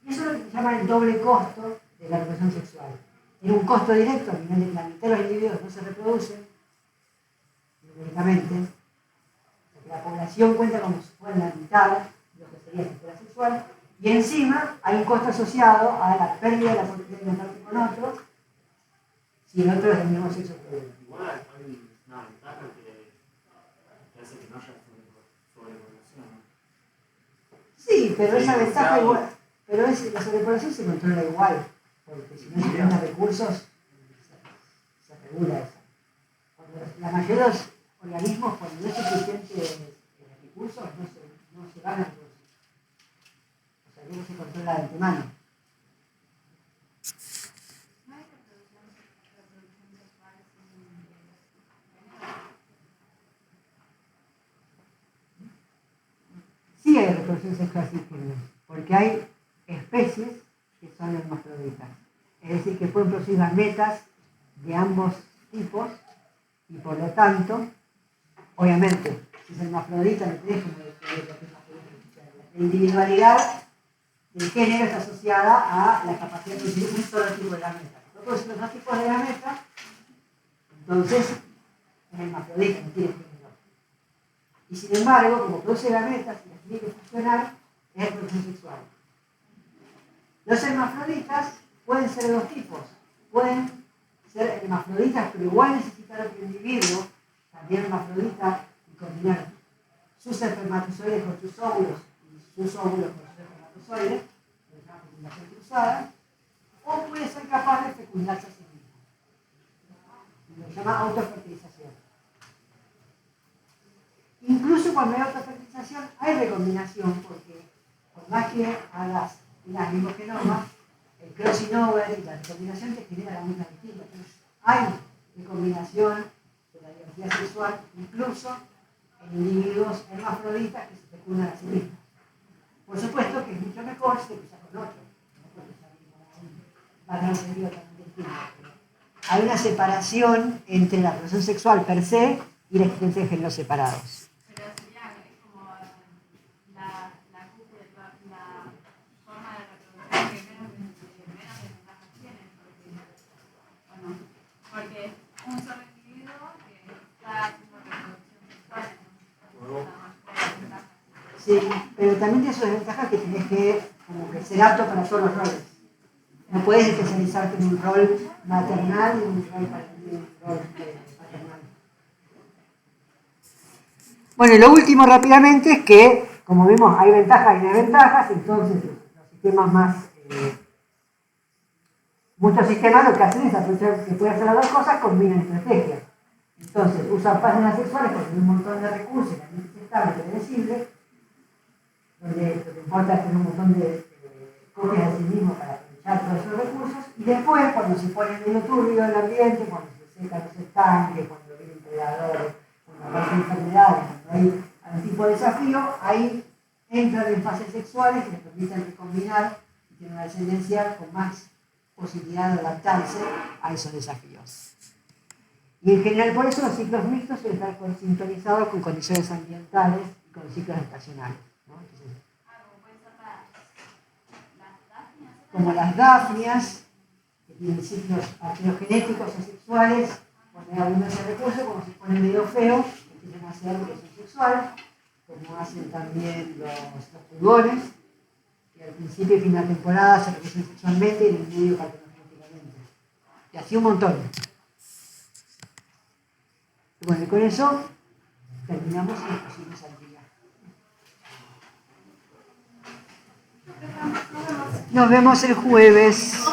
Speaker 1: Y eso es lo que se llama el doble costo de la reproducción sexual. Tiene un costo directo, a nivel de que la mitad de los individuos no se reproducen, numéricamente, porque la población cuenta como si fuera la mitad de lo que sería si fuera sexual, y encima hay un costo asociado a la pérdida de la posibilidad de encontrarse con otro si el otro es del mismo sexo que uno.
Speaker 4: Igual hay una ventaja que hace que no haya sobrepoblación.
Speaker 1: Sí, pero esa ventaja igual, pero la sobrepoblación se controla igual, porque si no se tienen recursos, se regula eso. Cuando la mayoría de los organismos, cuando no es suficiente recursos, no se van a reproducir. O sea, que no se controla de antemano.
Speaker 2: ¿No hay reproducción sexual sin género?
Speaker 1: Sí hay reproducción sexual sin género, porque hay especies que son hermafroditas. Es decir, que pueden producir gametas de ambos tipos y por lo tanto, obviamente, si es hermafrodita no tenés como descubrir lo que es hermafrodita. La individualidad del género está asociada a la capacidad de producir un solo tipo de gameta. Si no producir los dos tipos de gameta, entonces es hermafrodita, no tiene género. Y sin embargo, como produce gametas y las tiene que funcionar, es reproducción sexual. Los hermafroditas pueden ser de dos tipos. Pueden ser hermafroditas, pero igual necesitar otro individuo, también hermafrodita, y combinar sus espermatozoides con sus óvulos y sus óvulos con sus espermatozoides, que es una fecundación cruzada, o puede ser capaz de fecundarse a sí mismo. Lo que se llama autofertilización. Incluso cuando hay autofertilización, fertilización hay recombinación, porque por más que hagas unas limogenomas, el crossing over y la recombinación te genera la misma distinta. Entonces, hay recombinación de la diversidad sexual, incluso en individuos hermafroditas que se fecundan a sí mismos. Por supuesto que es mucho mejor si te cruzas con otro, no porque salir con un patrón sentido totalmente distinto. Hay una separación entre la relación sexual per se y la existencia de géneros separados.
Speaker 2: Pero sería como la cúpula, la forma de reproducción que menos desventajas tiene, porque un solo individuo que está haciendo reproducción sexual, entonces la mayor desventaja.
Speaker 1: Sí, pero también tiene su desventaja que tenés que como que ser apto para todos los roles. No puedes especializarte en un rol maternal y en un rol paternal. Bueno, y lo último rápidamente es que, como vimos, hay ventajas y desventajas, entonces los sistemas más... muchos sistemas lo que hacen es aprovechar que pueden hacer las dos cosas, combinan estrategias. Entonces, usan páginas sexuales porque tienen un montón de recursos, también es estable, predecible, donde lo que importa es tener un montón de copias de sí mismo para aprovechar todos esos recursos, y después, cuando se pone medio turbio el ambiente, cuando se secan los estanques, cuando vienen predadores, cuando aparecen enfermedades, cuando hay algún tipo de desafío, ahí entran en fases sexuales que les permiten recombinar y tener una descendencia con más posibilidad de adaptarse a esos desafíos. Y en general, por eso los ciclos mixtos suelen estar sintonizados con condiciones ambientales y con ciclos estacionales, ¿no? Entonces, como las dafnias, que tienen ciclos arqueogenéticos o sexuales, cuando hay abundancia de recursos, como se pone medio feo, empiezan a hacer reproducción sexual, como hacen también los pulgones, que al principio y fin de la temporada se reproducen sexualmente y en el medio partenogénicamente. Y así un montón. Y bueno, y con eso terminamos y nos pusimos al día. Nos vemos el jueves.